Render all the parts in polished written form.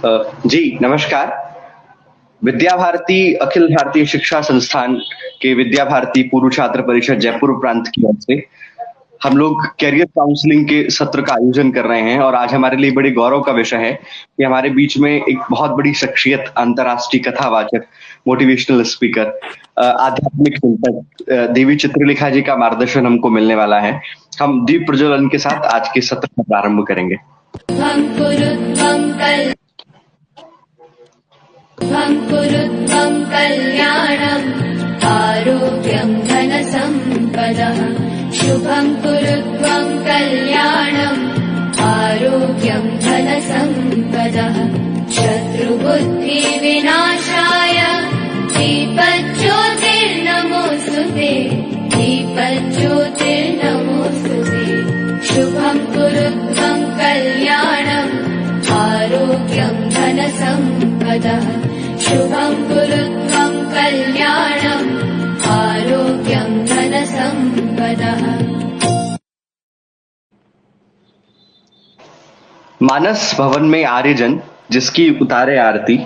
जी नमस्कार। विद्या भारती अखिल भारतीय शिक्षा संस्थान के विद्या भारती पूर्व छात्र परिषद जयपुर प्रांत की ओर से हम लोग करियर काउंसलिंग के सत्र का आयोजन कर रहे हैं और आज हमारे लिए बड़े गौरव का विषय है कि हमारे बीच में एक बहुत बड़ी शख्सियत, अंतर्राष्ट्रीय कथावाचक, मोटिवेशनल स्पीकर, आध्यात्मिक चिंतक देवी चित्रलेखा जी का मार्गदर्शन हमको मिलने वाला है। हम दीप प्रज्वलन के साथ आज के सत्र का प्रारंभ करेंगे। कल्याणम् आरोग्यं धनसम्पदः शुभं कुरु त्वं कल्याणम् आरोग्यं धनसम्पदः शत्रुबुद्धिविनाशाय दीपज्योतिर्नमोऽस्तुते दीपज्योतिर्नमोऽस्तुते शुभं कुरु त्वं कल्याणम् आरोग्यं धनसम्पदः शुभं कुरु त्वं कल्याणम् आरोग्यं धनसम्पदः। मानस भवन में आर्यजन जिसकी उतारे आरती,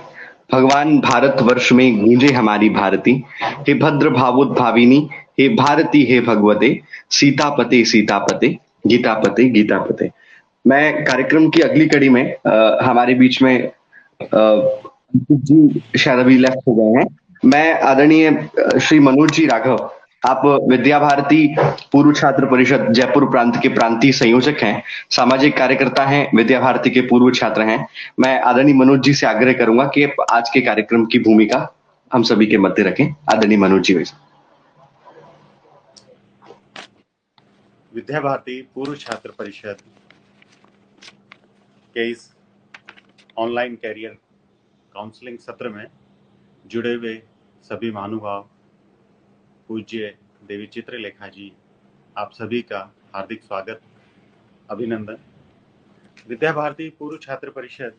भगवान भारत वर्ष में गूंजे हमारी भारती। हे भद्र भावोद्भाविनी, हे भारती, हे भगवते, सीतापते सीतापते, गीतापते गीतापते। मैं कार्यक्रम की अगली कड़ी में हमारे बीच में अंकित जी शायद अभी लेफ्ट हो गए हैं। मैं आदरणीय श्री मनोज जी राघव, आप विद्या भारती पूर्व छात्र परिषद जयपुर प्रांत के प्रांतीय संयोजक हैं, सामाजिक कार्यकर्ता हैं, विद्या भारती के पूर्व छात्र हैं। मैं आदरणीय मनोज जी से आग्रह करूंगा कि आज के कार्यक्रम की भूमिका हम सभी के मध्य रखें। आदरणीय मनोज जी। विद्या भारती पूर्व छात्र परिषद के इस ऑनलाइन कैरियर काउंसलिंग सत्र में जुड़े हुए सभी महानुभाव, पूज्य देवी चित्रलेखा जी, आप सभी का हार्दिक स्वागत, अभिनंदन। विद्या भारती पूर्व छात्र परिषद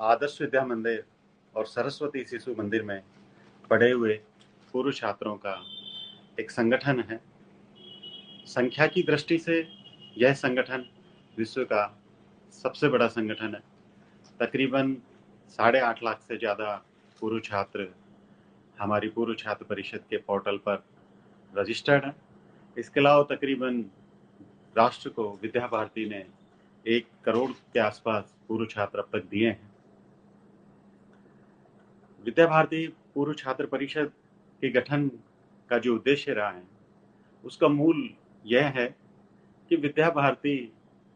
आदर्श विद्या मंदिर और सरस्वती शिशु मंदिर में पढ़े हुए पूर्व छात्रों का एक संगठन है। संख्या की दृष्टि से यह संगठन विश्व का सबसे बड़ा संगठन है। तकरीबन 8.5 लाख से ज़्यादा पूर्व छात्र हमारी पूर्व छात्र परिषद के पोर्टल पर रजिस्टर्ड हैं। इसके अलावा तकरीबन राष्ट्र को विद्या भारती ने 1 करोड़ के आसपास पूर्व छात्र अब तक दिए हैं। विद्या भारती पूर्व छात्र परिषद के गठन का जो उद्देश्य रहा है, उसका मूल यह है कि विद्या भारती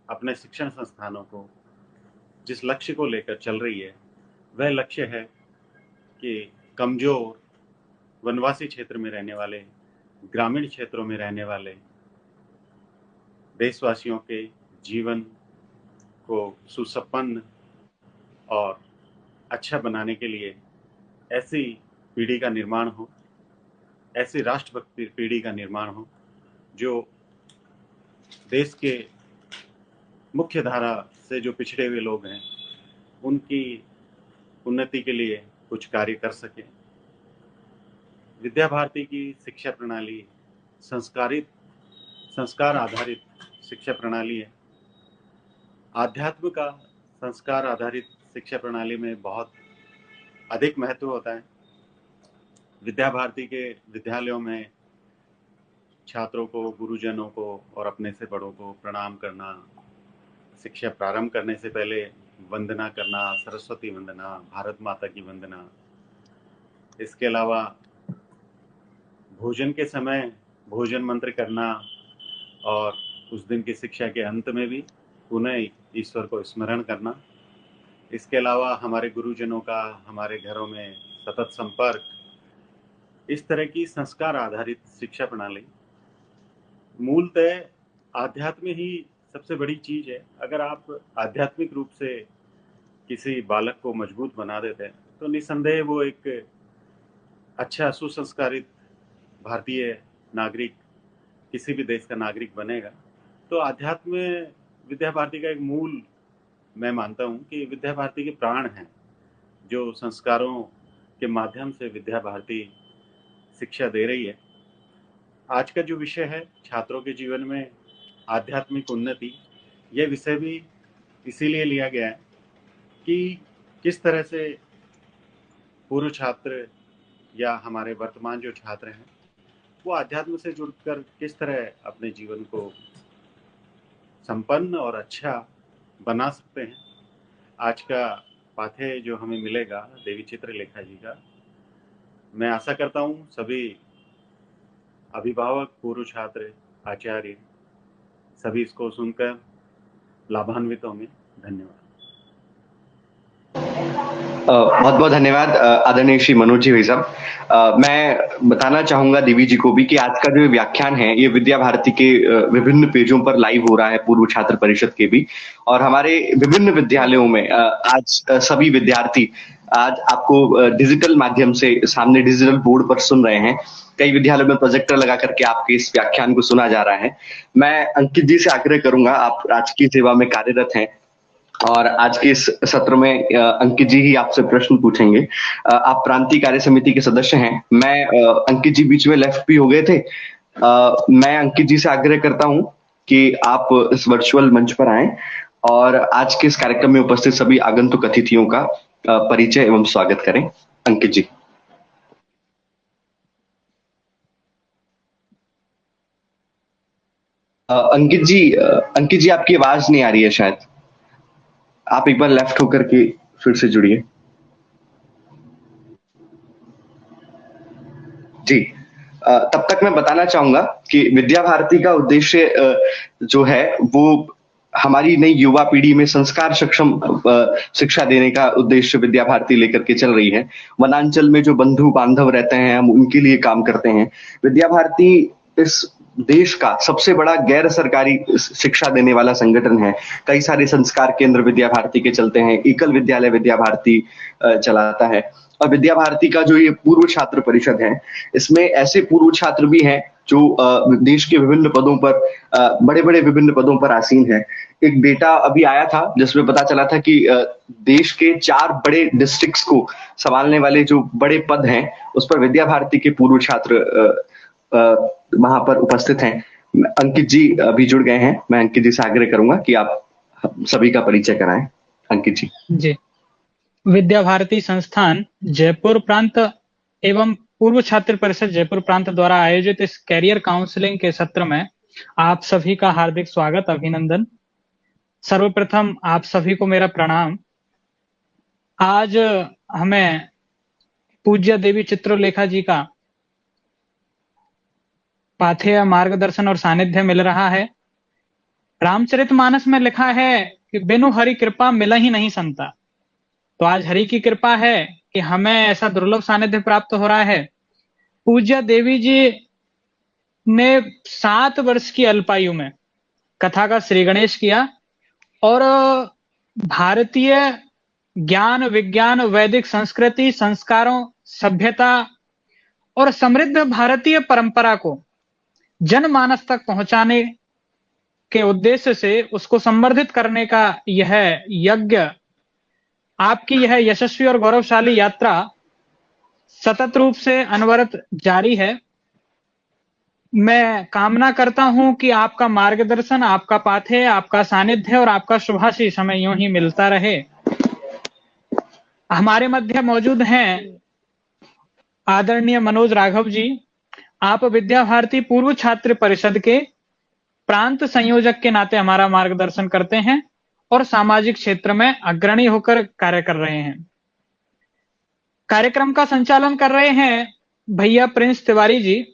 अपने शिक्षण संस्थानों को जिस लक्ष्य को लेकर चल रही है, वह लक्ष्य है कि कमजोर वनवासी क्षेत्र में रहने वाले, ग्रामीण क्षेत्रों में रहने वाले देशवासियों के जीवन को सुसंपन्न और अच्छा बनाने के लिए ऐसी पीढ़ी का निर्माण हो, ऐसी राष्ट्रभक्ति पीढ़ी का निर्माण हो जो देश के मुख्य धारा से जो पिछड़े हुए लोग हैं, उनकी उन्नति के लिए कुछ कार्य कर सके। विद्या भारती की शिक्षा प्रणाली संस्कार आधारित शिक्षा प्रणाली है। आध्यात्म का संस्कार आधारित शिक्षा प्रणाली में बहुत अधिक महत्व होता है। विद्या भारती के विद्यालयों में छात्रों को, गुरुजनों को और अपने से बड़ों को प्रणाम करना, शिक्षा प्रारंभ करने से पहले वंदना करना, सरस्वती वंदना, भारत माता की वंदना। इसके अलावा भोजन के समय भोजन मंत्र करना और उस दिन की शिक्षा के अंत में भी पुनः ईश्वर को स्मरण करना। इसके अलावा हमारे गुरुजनों का हमारे घरों में सतत संपर्क, इस तरह की संस्कार आधारित शिक्षा प्रणाली मूलतः आध्यात्म ही सबसे बड़ी चीज है। अगर आप आध्यात्मिक रूप से किसी बालक को मजबूत बना देते हैं तो निसंदेह वो एक अच्छा सुसंस्कारित भारतीय नागरिक, किसी भी देश का नागरिक बनेगा। तो आध्यात्म विद्या भारती का एक मूल, मैं मानता हूँ कि विद्या भारती के प्राण हैं, जो संस्कारों के माध्यम से विद्या भारती शिक्षा दे रही है। आज का जो विषय है छात्रों के जीवन में आध्यात्मिक उन्नति, यह विषय भी इसीलिए लिया गया है कि किस तरह से पूर्व छात्र या हमारे वर्तमान जो छात्र हैं वो आध्यात्म से जुड़कर किस तरह अपने जीवन को संपन्न और अच्छा बना सकते हैं। आज का पाठ्य जो हमें मिलेगा देवी चित्रलेखा जी का, मैं आशा करता हूँ सभी अभिभावक, पूर्व छात्र, आचार्य सभी इसको सुनकर लाभान्वित होंगे। धन्यवाद। बहुत बहुत धन्यवाद आदरणीय श्री मनोज जी भाई साहब। मैं बताना चाहूंगा देवी जी को भी कि आज का जो व्याख्यान है ये विद्या भारती के विभिन्न पेजों पर लाइव हो रहा है, पूर्व छात्र परिषद के भी, और हमारे विभिन्न विद्यालयों में आज सभी विद्यार्थी आज आपको डिजिटल माध्यम से सामने डिजिटल बोर्ड पर सुन रहे हैं। कई विद्यालयों में प्रोजेक्टर लगा करके आपके इस व्याख्यान को सुना जा रहा है। मैं अंकित जी से आग्रह करूंगा, आप राजकीय सेवा में कार्यरत हैं और आज के इस सत्र में अंकित जी ही आपसे प्रश्न पूछेंगे। आप प्रांतीय कार्य समिति के सदस्य हैं। मैं अंकित जी बीच में लेफ्ट भी हो गए थे। मैं अंकित जी से आग्रह करता हूं कि आप इस वर्चुअल मंच पर आएं और आज के इस कार्यक्रम में उपस्थित सभी आगंतुक अतिथियों का परिचय एवं स्वागत करें। अंकित जी। अंकित जी आपकी आवाज नहीं आ रही है, शायद आप एक बार लेफ्ट होकर के फिर से जुड़िए। जी, तब तक मैं बताना चाहूंगा कि विद्या भारती का उद्देश्य जो है वो हमारी नई युवा पीढ़ी में संस्कार सक्षम शिक्षा देने का उद्देश्य विद्या भारती लेकर के चल रही है। वनांचल में जो बंधु बांधव रहते हैं हम उनके लिए काम करते हैं। विद्या भारती इस देश का सबसे बड़ा गैर सरकारी शिक्षा देने वाला संगठन है। कई सारे संस्कार केंद्र विद्या भारती के चलते हैं। एकल विद्यालय विद्या भारती चलाता है। और विद्या भारती का जो ये पूर्व छात्र परिषद है, इसमें ऐसे पूर्व छात्र भी हैं जो देश के विभिन्न पदों पर बड़े बड़े विभिन्न पदों पर आसीन है। एक डेटा अभी आया था जिसमें पता चला था कि देश के 4 बड़े डिस्ट्रिक्ट्स को संभालने वाले जो बड़े पद हैं उस पर विद्या भारती के पूर्व छात्र वहां पर उपस्थित हैं। अंकित जी अभी जुड़ गए हैं। मैं अंकित जी से आग्रह करूंगा कि आप सभी का परिचय कराएं। अंकित जी। जी, विद्या भारती संस्थान जयपुर प्रांत एवं पूर्व छात्र परिषद जयपुर प्रांत द्वारा आयोजित इस कैरियर काउंसलिंग के सत्र में आप सभी का हार्दिक स्वागत, अभिनंदन। सर्वप्रथम आप सभी को मेरा प्रणाम। आज हमें पूज्य देवी चित्रलेखा जी का पाथेय मार्गदर्शन और सानिध्य मिल रहा है। रामचरितमानस में लिखा है कि बिनु हरि कृपा मिला ही नहीं संता। तो आज हरि की कृपा है कि हमें ऐसा दुर्लभ सानिध्य प्राप्त हो रहा है। पूज्य देवी जी ने 7 वर्ष की अल्पायु में कथा का श्री गणेश किया और भारतीय ज्ञान, विज्ञान, वैदिक संस्कृति, संस्कारों, सभ्यता और समृद्ध भारतीय परंपरा को जनमानस तक पहुंचाने के उद्देश्य से उसको संवर्धित करने का यह यज्ञ, आपकी यह यशस्वी और गौरवशाली यात्रा सतत रूप से अनवरत जारी है। मैं कामना करता हूं कि आपका मार्गदर्शन, आपका पाथेय, आपका सानिध्य और आपका शुभाशीष हमें यूं ही मिलता रहे। हमारे मध्य मौजूद हैं आदरणीय मनोज राघव जी। आप विद्या भारती पूर्व छात्र परिषद के प्रांत संयोजक के नाते हमारा मार्गदर्शन करते हैं और सामाजिक क्षेत्र में अग्रणी होकर कार्य कर रहे हैं। कार्यक्रम का संचालन कर रहे हैं भैया प्रिंस तिवारी जी।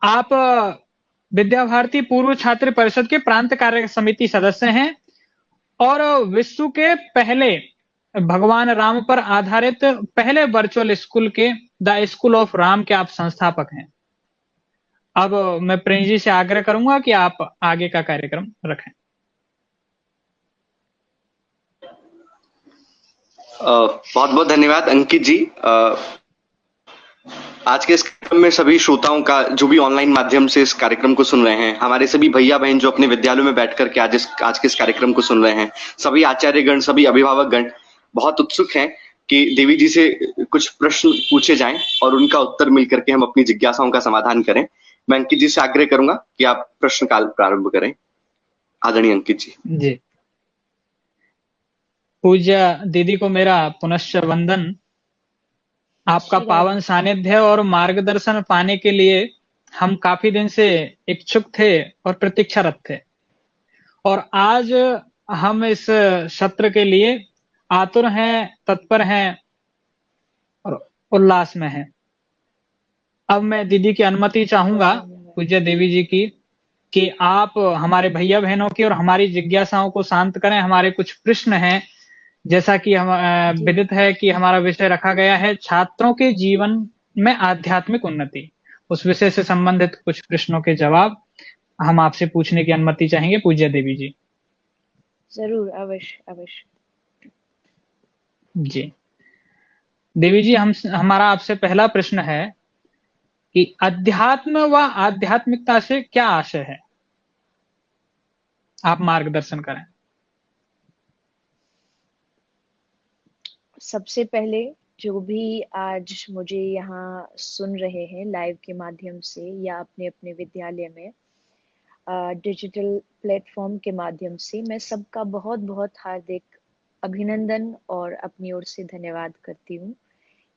आप विद्या भारती पूर्व छात्र परिषद के प्रांत कार्य समिति सदस्य हैं और विश्व के पहले भगवान राम पर आधारित पहले वर्चुअल स्कूल के द स्कूल ऑफ राम के आप संस्थापक हैं। अब मैं प्रिंस जी से आग्रह करूंगा कि आप आगे का कार्यक्रम रखें। बहुत बहुत धन्यवाद अंकित जी। आज के इस कार्यक्रम में सभी श्रोताओं का, जो भी ऑनलाइन माध्यम से इस कार्यक्रम को सुन रहे हैं, हमारे सभी भैया बहन जो अपने विद्यालयों में बैठ करके आज के इस कार्यक्रम को सुन रहे हैं, सभी आचार्यगण, सभी अभिभावकगण बहुत उत्सुक हैं कि देवी जी से कुछ प्रश्न पूछे जाएं और उनका उत्तर मिलकर के हम अपनी जिज्ञासाओं का समाधान करें। मैं अंकित जी से आग्रह करूंगा कि आप प्रश्नकाल प्रारंभ करें। आदरणीय अंकित जी। जी, पूज्य दीदी को मेरा पुनश्च वंदन। आपका श्री राम। पावन सानिध्य और मार्गदर्शन पाने के लिए हम काफी दिन से इच्छुक थे और प्रतीक्षारत थे, और आज हम इस सत्र के लिए आतुर हैं, तत्पर हैं और उल्लास में हैं। अब मैं दीदी की अनुमति चाहूंगा, पूज्य देवी जी की, कि आप हमारे भैया बहनों की और हमारी जिज्ञासाओं को शांत करें। हमारे कुछ प्रश्न हैं, जैसा कि हम जी। विदित है कि हमारा विषय रखा गया है छात्रों के जीवन में आध्यात्मिक उन्नति। उस विषय से संबंधित कुछ प्रश्नों के जवाब हम आपसे पूछने की अनुमति चाहेंगे, पूज्य देवी जी। जरूर, अवश्य अवश्य। जी देवी जी, हमारा आपसे पहला प्रश्न है कि अध्यात्म व आध्यात्मिकता से क्या आशय है? आप मार्गदर्शन करें। सबसे पहले जो भी आज मुझे यहाँ सुन रहे हैं लाइव के माध्यम से या अपने अपने विद्यालय में डिजिटल प्लेटफॉर्म के माध्यम से, मैं सबका बहुत बहुत हार्दिक अभिनंदन और अपनी ओर से धन्यवाद करती हूँ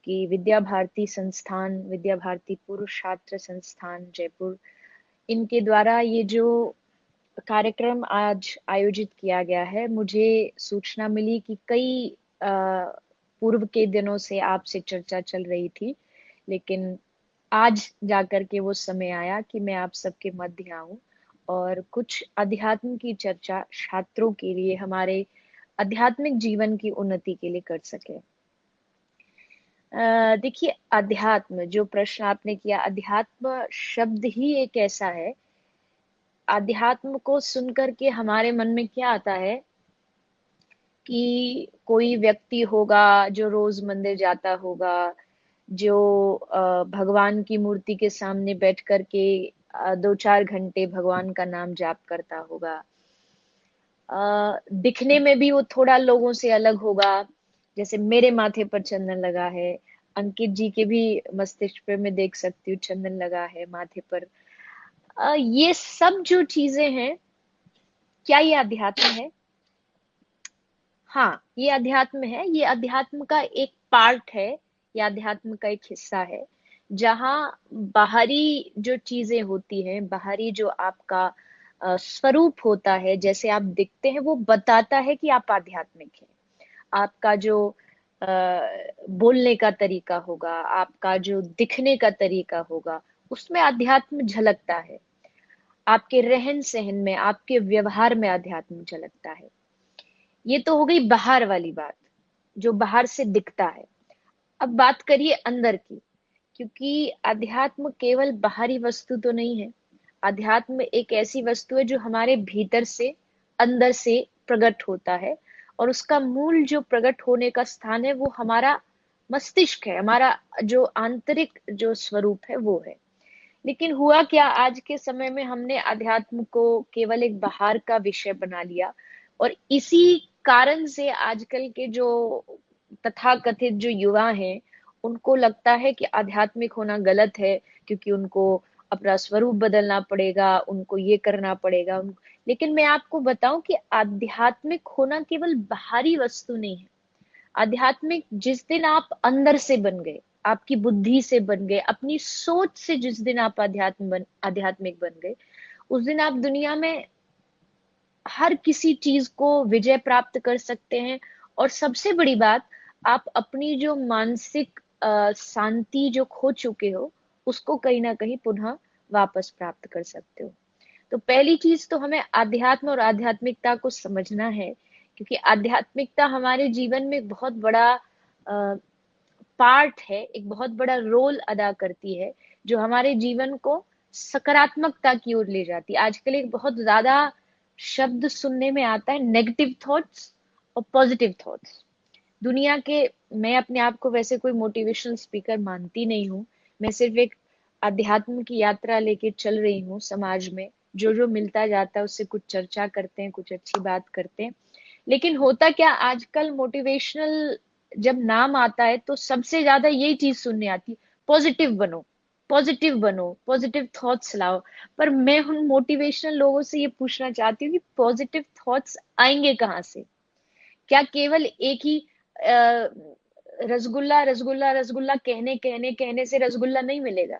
कि विद्या भारती संस्थान, विद्या भारती पूर्व छात्र संस्थान जयपुर, इनके द्वारा ये जो कार्यक्रम आज आयोजित किया गया है, मुझे सूचना मिली कि कई पूर्व के दिनों से आपसे चर्चा चल रही थी, लेकिन आज जाकर के वो समय आया कि मैं आप सबके मध्य आऊं और कुछ अध्यात्म की चर्चा छात्रों के लिए, हमारे आध्यात्मिक जीवन की उन्नति के लिए कर सके। देखिए, अध्यात्म, जो प्रश्न आपने किया, अध्यात्म शब्द ही एक ऐसा है, अध्यात्म को सुनकर के हमारे मन में क्या आता है कि कोई व्यक्ति होगा जो रोज मंदिर जाता होगा, जो भगवान की मूर्ति के सामने बैठ कर के 2-4 घंटे भगवान का नाम जाप करता होगा। दिखने में भी वो थोड़ा लोगों से अलग होगा, जैसे मेरे माथे पर चंदन लगा है, अंकित जी के भी मस्तिष्क पे मैं देख सकती हूँ चंदन लगा है माथे पर। ये सब जो चीजें हैं, क्या ये अध्यात्म है? हाँ, ये अध्यात्म है। ये अध्यात्म का एक पार्ट है, ये अध्यात्म का एक हिस्सा है, जहाँ बाहरी जो चीजें होती हैं, बाहरी जो आपका स्वरूप होता है, जैसे आप दिखते हैं, वो बताता है कि आप आध्यात्मिक हैं। आपका जो बोलने का तरीका होगा, आपका जो दिखने का तरीका होगा, उसमें अध्यात्म झलकता है। आपके रहन सहन में, आपके व्यवहार में अध्यात्म झलकता है। ये तो हो गई बाहर वाली बात, जो बाहर से दिखता है। अब बात करिए अंदर की, क्योंकि अध्यात्म केवल बाहरी वस्तु तो नहीं है। अध्यात्म एक ऐसी वस्तु है जो हमारे भीतर से, अंदर से प्रकट होता है, और उसका मूल जो प्रकट होने का स्थान है वो हमारा मस्तिष्क है, हमारा जो आंतरिक जो स्वरूप है वो है। लेकिन हुआ क्या, आज के समय में हमने अध्यात्म को केवल एक बाहर का विषय बना लिया, और इसी कारण से आजकल के जो तथाकथित जो युवा हैं, उनको लगता है कि आध्यात्मिक होना गलत है, क्योंकि उनको अपना स्वरूप बदलना पड़ेगा, उनको ये करना पड़ेगा। लेकिन मैं आपको बताऊं कि आध्यात्मिक होना केवल बाहरी वस्तु नहीं है। आध्यात्मिक जिस दिन आप अंदर से बन गए, आपकी बुद्धि से बन गए, अपनी सोच से जिस दिन आप आध्यात्मिक बन गए, उस दिन आप दुनिया में हर किसी चीज को विजय प्राप्त कर सकते हैं। और सबसे बड़ी बात, आप अपनी जो मानसिक शांति जो खो चुके हो, उसको कहीं ना कहीं पुनः वापस प्राप्त कर सकते हो। तो पहली चीज तो हमें आध्यात्म और आध्यात्मिकता को समझना है, क्योंकि आध्यात्मिकता हमारे जीवन में एक बहुत बड़ा पार्ट है, एक बहुत बड़ा रोल अदा करती है, जो हमारे जीवन को सकारात्मकता की ओर ले जाती है। आजकल एक बहुत ज्यादा शब्द सुनने में आता है, नेगेटिव थॉट्स और पॉजिटिव थॉट्स। दुनिया के, मैं अपने आप को वैसे कोई मोटिवेशनल स्पीकर मानती नहीं हूँ, मैं सिर्फ एक अध्यात्म की यात्रा लेके चल रही हूँ। समाज में जो जो मिलता जाता है उससे कुछ चर्चा करते हैं, कुछ अच्छी बात करते हैं। लेकिन होता क्या, आजकल मोटिवेशनल जब नाम आता है तो सबसे ज्यादा यही चीज सुनने आती है, पॉजिटिव बनो, पॉजिटिव बनो, पॉजिटिव थॉट्स लाओ। पर मैं उन मोटिवेशनल लोगों से ये पूछना चाहती हूँ कि पॉजिटिव थॉट्स आएंगे कहाँ से? क्या केवल एक ही रसगुल्ला रसगुल्ला रसगुल्ला कहने कहने कहने से रसगुल्ला नहीं मिलेगा?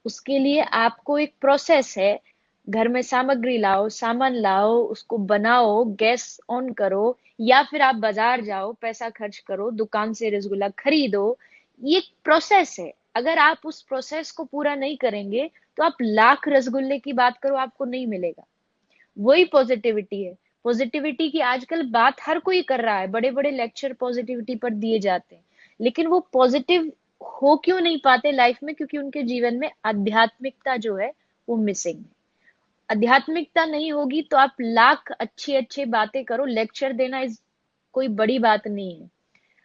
उसके लिए आपको एक प्रोसेस है। घर में सामग्री लाओ, सामान लाओ, उसको बनाओ, गैस ऑन करो, या फिर आप बाजार जाओ, पैसा खर्च करो, दुकान से रसगुल्ला खरीदो। ये एक प्रोसेस है। अगर आप उस प्रोसेस को पूरा नहीं करेंगे तो आप लाख रसगुल्ले की बात करो, आपको नहीं मिलेगा। वही पॉजिटिविटी है। पॉजिटिविटी की आजकल बात हर कोई कर रहा है, बड़े बड़े लेक्चर पॉजिटिविटी पर दिए जाते हैं, लेकिन वो पॉजिटिव हो क्यों नहीं पाते लाइफ में? क्योंकि उनके जीवन में आध्यात्मिकता जो है वो मिसिंग है। आध्यात्मिकता नहीं होगी तो आप लाख अच्छी अच्छी बातें करो, लेक्चर देना इस कोई बड़ी बात नहीं है।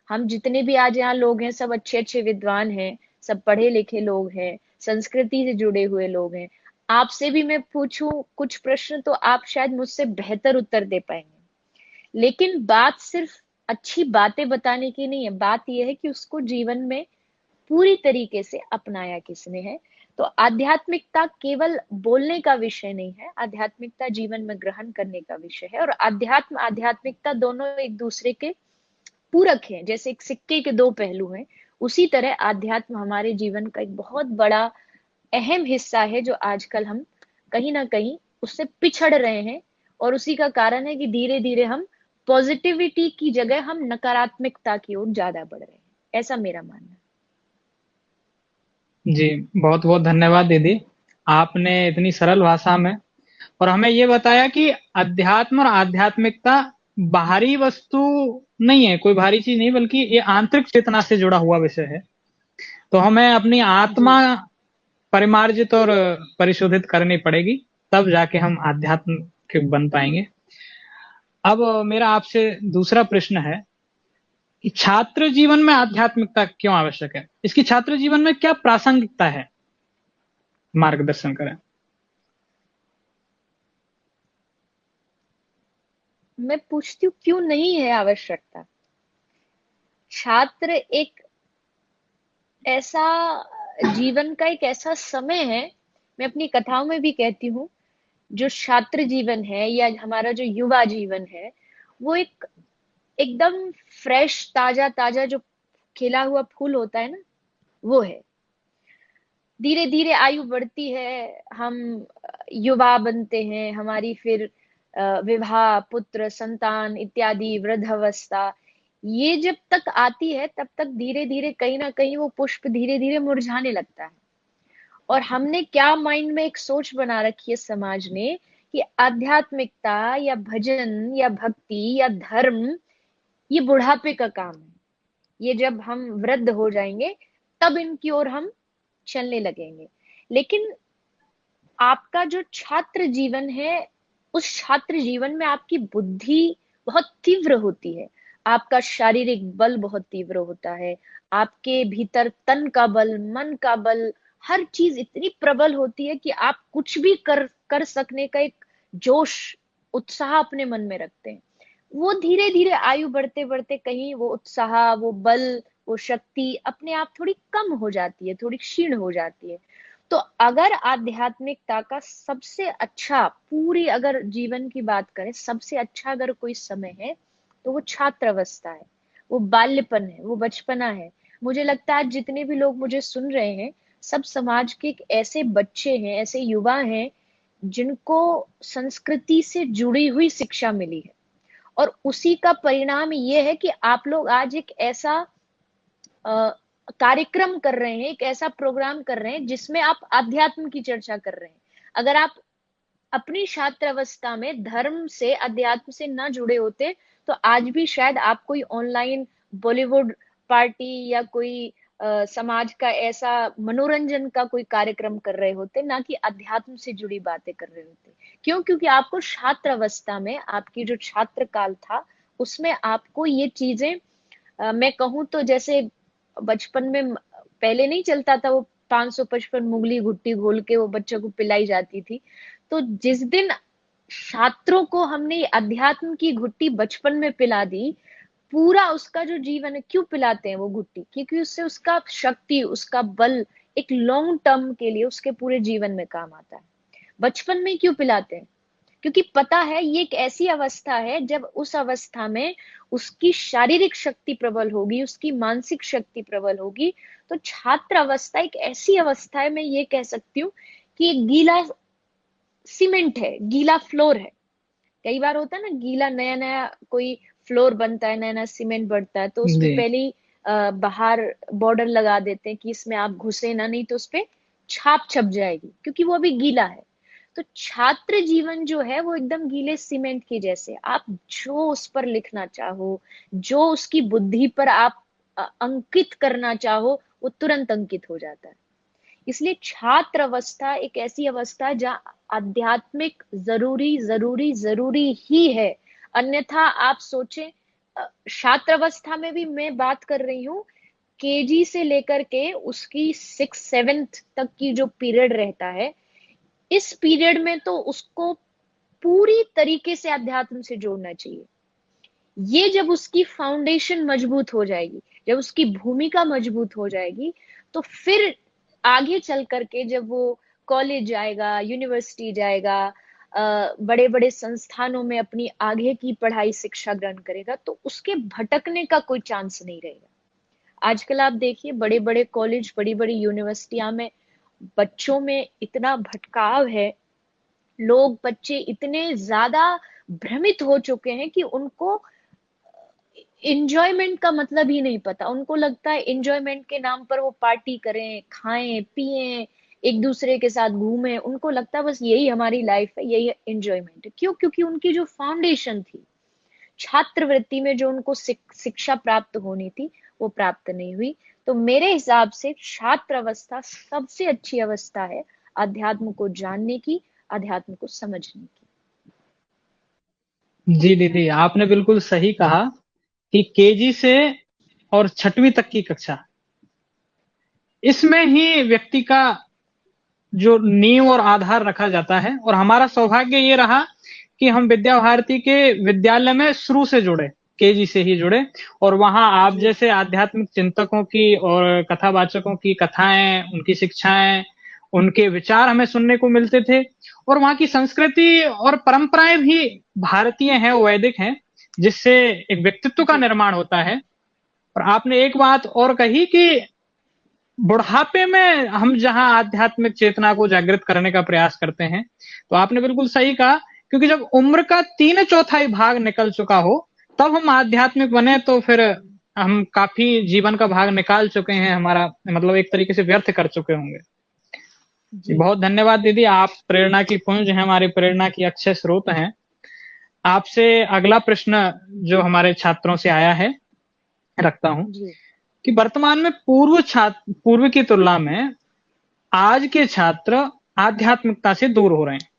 हम जितने भी आज यहाँ लोग हैं सब अच्छे अच्छे विद्वान हैं, सब पढ़े लिखे लोग हैं, संस्कृति से जुड़े हुए लोग हैं। आपसे भी मैं पूछूं कुछ प्रश्न तो आप शायद मुझसे बेहतर उत्तर दे पाएंगे। लेकिन बात सिर्फ अच्छी बातें बताने की नहीं है, बात यह है कि उसको जीवन में पूरी तरीके से अपनाया किसने है। तो आध्यात्मिकता केवल बोलने का विषय नहीं है, आध्यात्मिकता जीवन में ग्रहण करने का विषय है। और अध्यात्म आध्यात्मिकता दोनों एक दूसरे के पूरक हैं, जैसे एक सिक्के के दो पहलू हैं। उसी तरह आध्यात्म हमारे जीवन का एक बहुत बड़ा अहम हिस्सा है, जो आजकल हम कहीं ना कहीं उससे पिछड़ रहे हैं। और उसी का कारण है कि धीरे धीरे हम पॉजिटिविटी की जगह हम नकारात्मकता की ओर ज्यादा बढ़ रहे हैं। ऐसा मेरा मानना है। जी, बहुत बहुत धन्यवाद दीदी। आपने इतनी सरल भाषा में और हमें ये बताया कि अध्यात्म और आध्यात्मिकता बाहरी वस्तु नहीं है, कोई बाहरी चीज नहीं, बल्कि ये आंतरिक चेतना से जुड़ा हुआ विषय है। तो हमें अपनी आत्मा परिमार्जित और परिशोधित करनी पड़ेगी, तब जाके हम आध्यात्म के बन पाएंगे। अब मेरा आपसे दूसरा प्रश्न है कि छात्र जीवन में आध्यात्मिकता क्यों आवश्यक है? इसकी छात्र जीवन में क्या प्रासंगिकता है? मार्गदर्शन करें। मैं पूछती हूँ क्यों नहीं है आवश्यकता? छात्र एक ऐसा जीवन का एक ऐसा समय है, मैं अपनी कथाओं में भी कहती हूँ, जो छात्र जीवन है या हमारा जो युवा जीवन है, वो एक एकदम फ्रेश ताजा ताजा जो खिला हुआ फूल होता है ना, वो है। धीरे धीरे आयु बढ़ती है, हम युवा बनते हैं, हमारी फिर विवाह, पुत्र, संतान इत्यादि, वृद्धावस्था, ये जब तक आती है तब तक धीरे धीरे कहीं ना कहीं वो पुष्प धीरे धीरे मुरझाने लगता है। और हमने क्या माइंड में एक सोच बना रखी है समाज ने कि आध्यात्मिकता या भजन या भक्ति या धर्म ये बुढ़ापे का काम है, ये जब हम वृद्ध हो जाएंगे तब इनकी ओर हम चलने लगेंगे। लेकिन आपका जो छात्र जीवन है, उस छात्र जीवन में आपकी बुद्धि बहुत तीव्र होती है, आपका शारीरिक बल बहुत तीव्र होता है, आपके भीतर तन का बल, मन का बल, हर चीज इतनी प्रबल होती है कि आप कुछ भी कर सकने का एक जोश, उत्साह अपने मन में रखते हैं। वो धीरे धीरे आयु बढ़ते बढ़ते कहीं वो उत्साह, वो बल, वो शक्ति अपने आप थोड़ी कम हो जाती है, थोड़ी क्षीण हो जाती है। तो अगर आध्यात्मिकता का सबसे अच्छा, पूरी अगर जीवन की बात करें, सबसे अच्छा अगर कोई समय है तो वो छात्र अवस्था है, वो बाल्यपन है, वो बचपना है। मुझे लगता है आज जितने भी लोग मुझे सुन रहे हैं, सब समाज के एक ऐसे बच्चे हैं, ऐसे युवा हैं जिनको संस्कृति से जुड़ी हुई शिक्षा मिली है। और उसी का परिणाम ये है कि आप लोग आज एक ऐसा कार्यक्रम कर रहे हैं, एक ऐसा प्रोग्राम कर रहे हैं जिसमें आप अध्यात्म की चर्चा कर रहे हैं। अगर आप अपनी छात्र अवस्था में धर्म से, अध्यात्म से न जुड़े होते तो आज भी शायद आप कोई ऑनलाइन बॉलीवुड पार्टी या कोई समाज का ऐसा मनोरंजन का कोई कार्यक्रम कर रहे होते, ना कि अध्यात्म से जुड़ी बातें कर रहे होते। क्यों? क्योंकि आपको छात्र अवस्था में, आपकी जो छात्र काल था, उसमें आपको ये चीजें, मैं कहूँ तो जैसे बचपन में पहले नहीं चलता था वो 555 मुगली घुट्टी घोल के वो बच्चों को पिलाई जाती थी। तो जिस दिन छात्रों को हमने अध्यात्म की घुट्टी बचपन में पिला दी, पूरा उसका जो जीवन है, क्यों पिलाते हैं वो घुट्टी? क्योंकि उससे उसका शक्ति, उसका बल एक लॉन्ग टर्म के लिए उसके पूरे जीवन में काम आता है। बचपन में क्यों पिलाते हैं? क्योंकि पता है ये एक ऐसी अवस्था है जब उस अवस्था में उसकी शारीरिक शक्ति प्रबल होगी, उसकी मानसिक शक्ति प्रबल होगी। तो छात्र अवस्था एक ऐसी अवस्था है, मैं ये कह सकती हूँ कि एक गीला सीमेंट है, गीला फ्लोर है। कई बार होता है ना, गीला नया नया कोई फ्लोर बनता है, नया नया सीमेंट बढ़ता है, तो उसमें जी पहले ही बाहर बॉर्डर लगा देते हैं कि इसमें आप घुसे ना, नहीं तो उस पे छाप छप जाएगी, क्योंकि वो अभी गीला है। तो छात्र जीवन जो है वो एकदम गीले सीमेंट के जैसे, आप जो उस पर लिखना चाहो, जो उसकी बुद्धि पर आप अंकित करना चाहो, वो तुरंत अंकित हो जाता है। इसलिए छात्र अवस्था एक ऐसी अवस्था है जहाँ आध्यात्मिक जरूरी जरूरी जरूरी ही है। अन्यथा आप सोचें, छात्र अवस्था में भी मैं बात कर रही हूँ, केजी से लेकर के उसकी 6-7 तक की जो पीरियड रहता है, इस पीरियड में तो उसको पूरी तरीके से अध्यात्म से जोड़ना चाहिए। ये जब उसकी फाउंडेशन मजबूत हो जाएगी, जब उसकी भूमिका मजबूत हो जाएगी, तो फिर आगे चल करके जब वो कॉलेज जाएगा, यूनिवर्सिटी जाएगा, बड़े बड़े संस्थानों में अपनी आगे की पढ़ाई शिक्षा ग्रहण करेगा, तो उसके भटकने का कोई चांस नहीं रहेगा। आजकल आप देखिए बड़े बड़े कॉलेज, बड़ी बड़ी यूनिवर्सिटियां में बच्चों में इतना भटकाव है, लोग बच्चे इतने ज्यादा भ्रमित हो चुके हैं कि उनको इंजॉयमेंट का मतलब ही नहीं पता। उनको लगता है इंजॉयमेंट के नाम पर वो पार्टी करें, खाएं पिएं, एक दूसरे के साथ घूमें। उनको लगता है बस यही हमारी लाइफ है, यही एंजॉयमेंट है। क्यों? क्योंकि उनकी जो फाउंडेशन थी छात्रवृत्ति में, जो उनको शिक्षा प्राप्त होनी थी, वो प्राप्त नहीं हुई। तो मेरे हिसाब से छात्र अवस्था सबसे अच्छी अवस्था है अध्यात्म को जानने की, अध्यात्म को समझने की। जी दीदी, आपने बिल्कुल सही कहा कि केजी से और 6वीं तक की कक्षा, इसमें ही व्यक्ति का जो नींव और आधार रखा जाता है। और हमारा सौभाग्य ये रहा कि हम विद्या भारती के विद्यालय में शुरू से जुड़े, केजी से ही जुड़े, और वहां आप जैसे आध्यात्मिक चिंतकों की और कथावाचकों की कथाएं, उनकी शिक्षाएं, उनके विचार हमें सुनने को मिलते थे। और वहां की संस्कृति और परंपराएं भी भारतीय हैं, वैदिक हैं, जिससे एक व्यक्तित्व का निर्माण होता है। और आपने एक बात और कही कि बुढ़ापे में हम जहां आध्यात्मिक चेतना को जागृत करने का प्रयास करते हैं, तो आपने बिल्कुल सही कहा, क्योंकि जब उम्र का 3/4 भाग निकल चुका हो तब हम आध्यात्मिक बने, तो फिर हम काफी जीवन का भाग निकाल चुके हैं, हमारा मतलब एक तरीके से व्यर्थ कर चुके होंगे। बहुत धन्यवाद दीदी, आप प्रेरणा की पुंज हैं, हमारी प्रेरणा की अक्षय स्रोत हैं। आपसे अगला प्रश्न जो हमारे छात्रों से आया है रखता हूं कि वर्तमान में पूर्व की तुलना में आज के छात्र आध्यात्मिकता से दूर हो रहे हैं,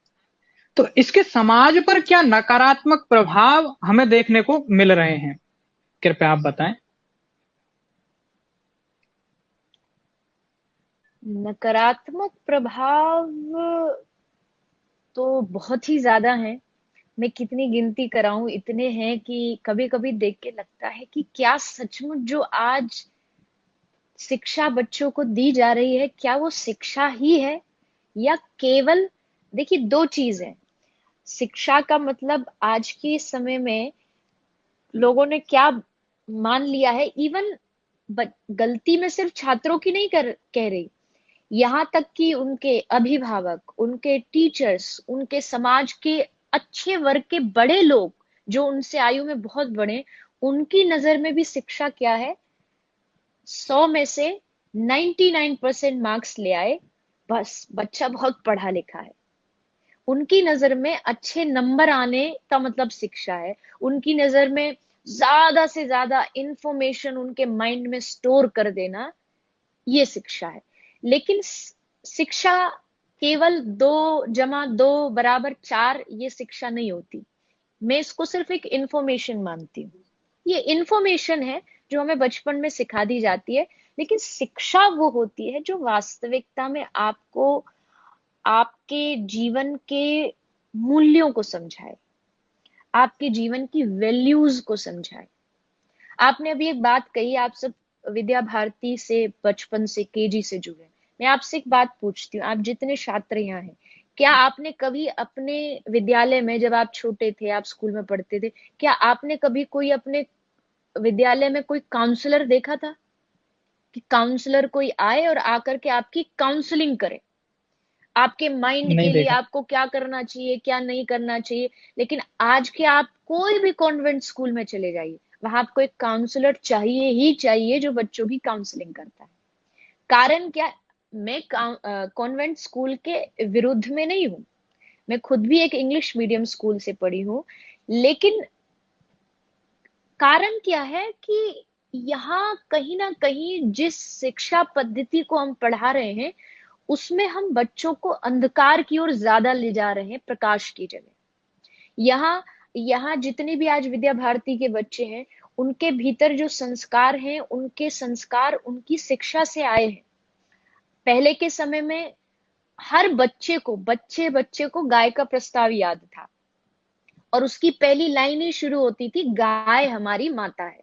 तो इसके समाज पर क्या नकारात्मक प्रभाव हमें देखने को मिल रहे हैं? कृपया आप बताएं। नकारात्मक प्रभाव तो बहुत ही ज्यादा है। मैं कितनी गिनती कराऊं, इतने हैं कि कभी कभी देख के लगता है कि क्या सचमुच जो आज शिक्षा बच्चों को दी जा रही है, क्या वो शिक्षा ही है, या केवल, देखिए दो चीज है। शिक्षा का मतलब आज के समय में लोगों ने क्या मान लिया है, इवन गलती में सिर्फ छात्रों की नहीं कह रही, यहाँ तक कि उनके अभिभावक, उनके टीचर्स, उनके समाज के अच्छे वर्ग के बड़े लोग जो उनसे आयु में बहुत बड़े, उनकी नजर में भी शिक्षा क्या है, 100 में से 99% मार्क्स ले आए, बस बच्चा बहुत पढ़ा लिखा है। उनकी नजर में अच्छे नंबर आने का मतलब शिक्षा है। उनकी नजर में ज्यादा से ज्यादा इंफॉर्मेशन उनके माइंड में स्टोर कर देना, ये शिक्षा है। लेकिन शिक्षा केवल 2+2 = 4 ये शिक्षा नहीं होती। मैं इसको सिर्फ एक इंफॉर्मेशन मानती हूँ। ये इंफॉर्मेशन है जो हमें बचपन में सिखा दी जाती है, लेकिन शिक्षा वो होती है जो वास्तविकता में आपको आपके जीवन के मूल्यों को समझाए, आपके जीवन की वैल्यूज को समझाए। आपने अभी एक बात कही, आप सब विद्या भारती से बचपन से, केजी से जुड़े। मैं आपसे एक बात पूछती हूँ, आप जितने छात्र यहाँ हैं, क्या आपने कभी अपने विद्यालय में, जब आप छोटे थे, आप स्कूल में पढ़ते थे, क्या आपने कभी कोई अपने विद्यालय में कोई काउंसलर देखा था कि काउंसलर कोई आए और आकर के आपकी काउंसलिंग करे, आपके माइंड नहीं के लिए देखा। आपको क्या करना चाहिए, क्या नहीं करना चाहिए? लेकिन आज के आप कोई भी कॉन्वेंट स्कूल में चले जाइए, वहां आपको एक काउंसलर चाहिए ही चाहिए जो बच्चों की काउंसलिंग करता है। कारण क्या? मैं कॉन्वेंट स्कूल के विरुद्ध में नहीं हूं, मैं खुद भी एक इंग्लिश मीडियम स्कूल से पढ़ी हूँ, लेकिन कारण क्या है कि यहाँ कहीं ना कहीं जिस शिक्षा पद्धति को हम पढ़ा रहे हैं, उसमें हम बच्चों को अंधकार की ओर ज्यादा ले जा रहे हैं प्रकाश की जगह। यहाँ यहाँ जितने भी आज विद्या भारती के बच्चे हैं, उनके भीतर जो संस्कार हैं, उनके संस्कार उनकी शिक्षा से आए हैं। पहले के समय में हर बच्चे को गाय का प्रस्ताव याद था, और उसकी पहली लाइन ही शुरू होती थी, गाय हमारी माता है।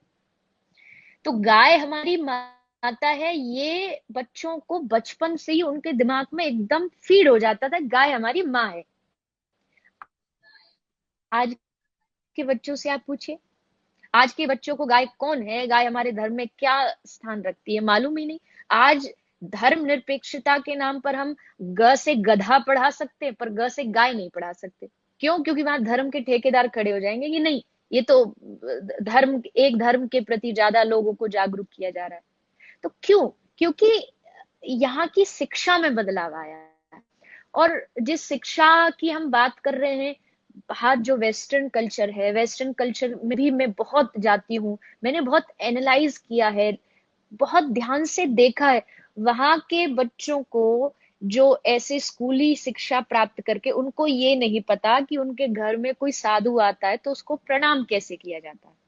तो गाय हमारी माता है, ये बच्चों को बचपन से ही उनके दिमाग में एकदम फीड हो जाता था, गाय हमारी माँ है। आज के बच्चों से आप पूछिए, आज के बच्चों को गाय कौन है, गाय हमारे धर्म में क्या स्थान रखती है, मालूम ही नहीं। आज धर्म निरपेक्षता के नाम पर हम ग से गधा पढ़ा सकते हैं, पर ग से गाय नहीं पढ़ा सकते। क्यों? क्योंकि वहां धर्म के ठेकेदार खड़े हो जाएंगे कि नहीं, ये तो एक धर्म के प्रति ज्यादा लोगों को जागरूक किया जा रहा है। तो क्यों? क्योंकि यहाँ की शिक्षा में बदलाव आया है। और जिस शिक्षा की हम बात कर रहे हैं, बाहर जो वेस्टर्न कल्चर है, वेस्टर्न कल्चर में भी मैं बहुत जाती हूँ, मैंने बहुत एनालाइज किया है, बहुत ध्यान से देखा है। वहां के बच्चों को जो ऐसे स्कूली शिक्षा प्राप्त करके उनको ये नहीं पता कि उनके घर में कोई साधु आता है तो उसको प्रणाम कैसे किया जाता है।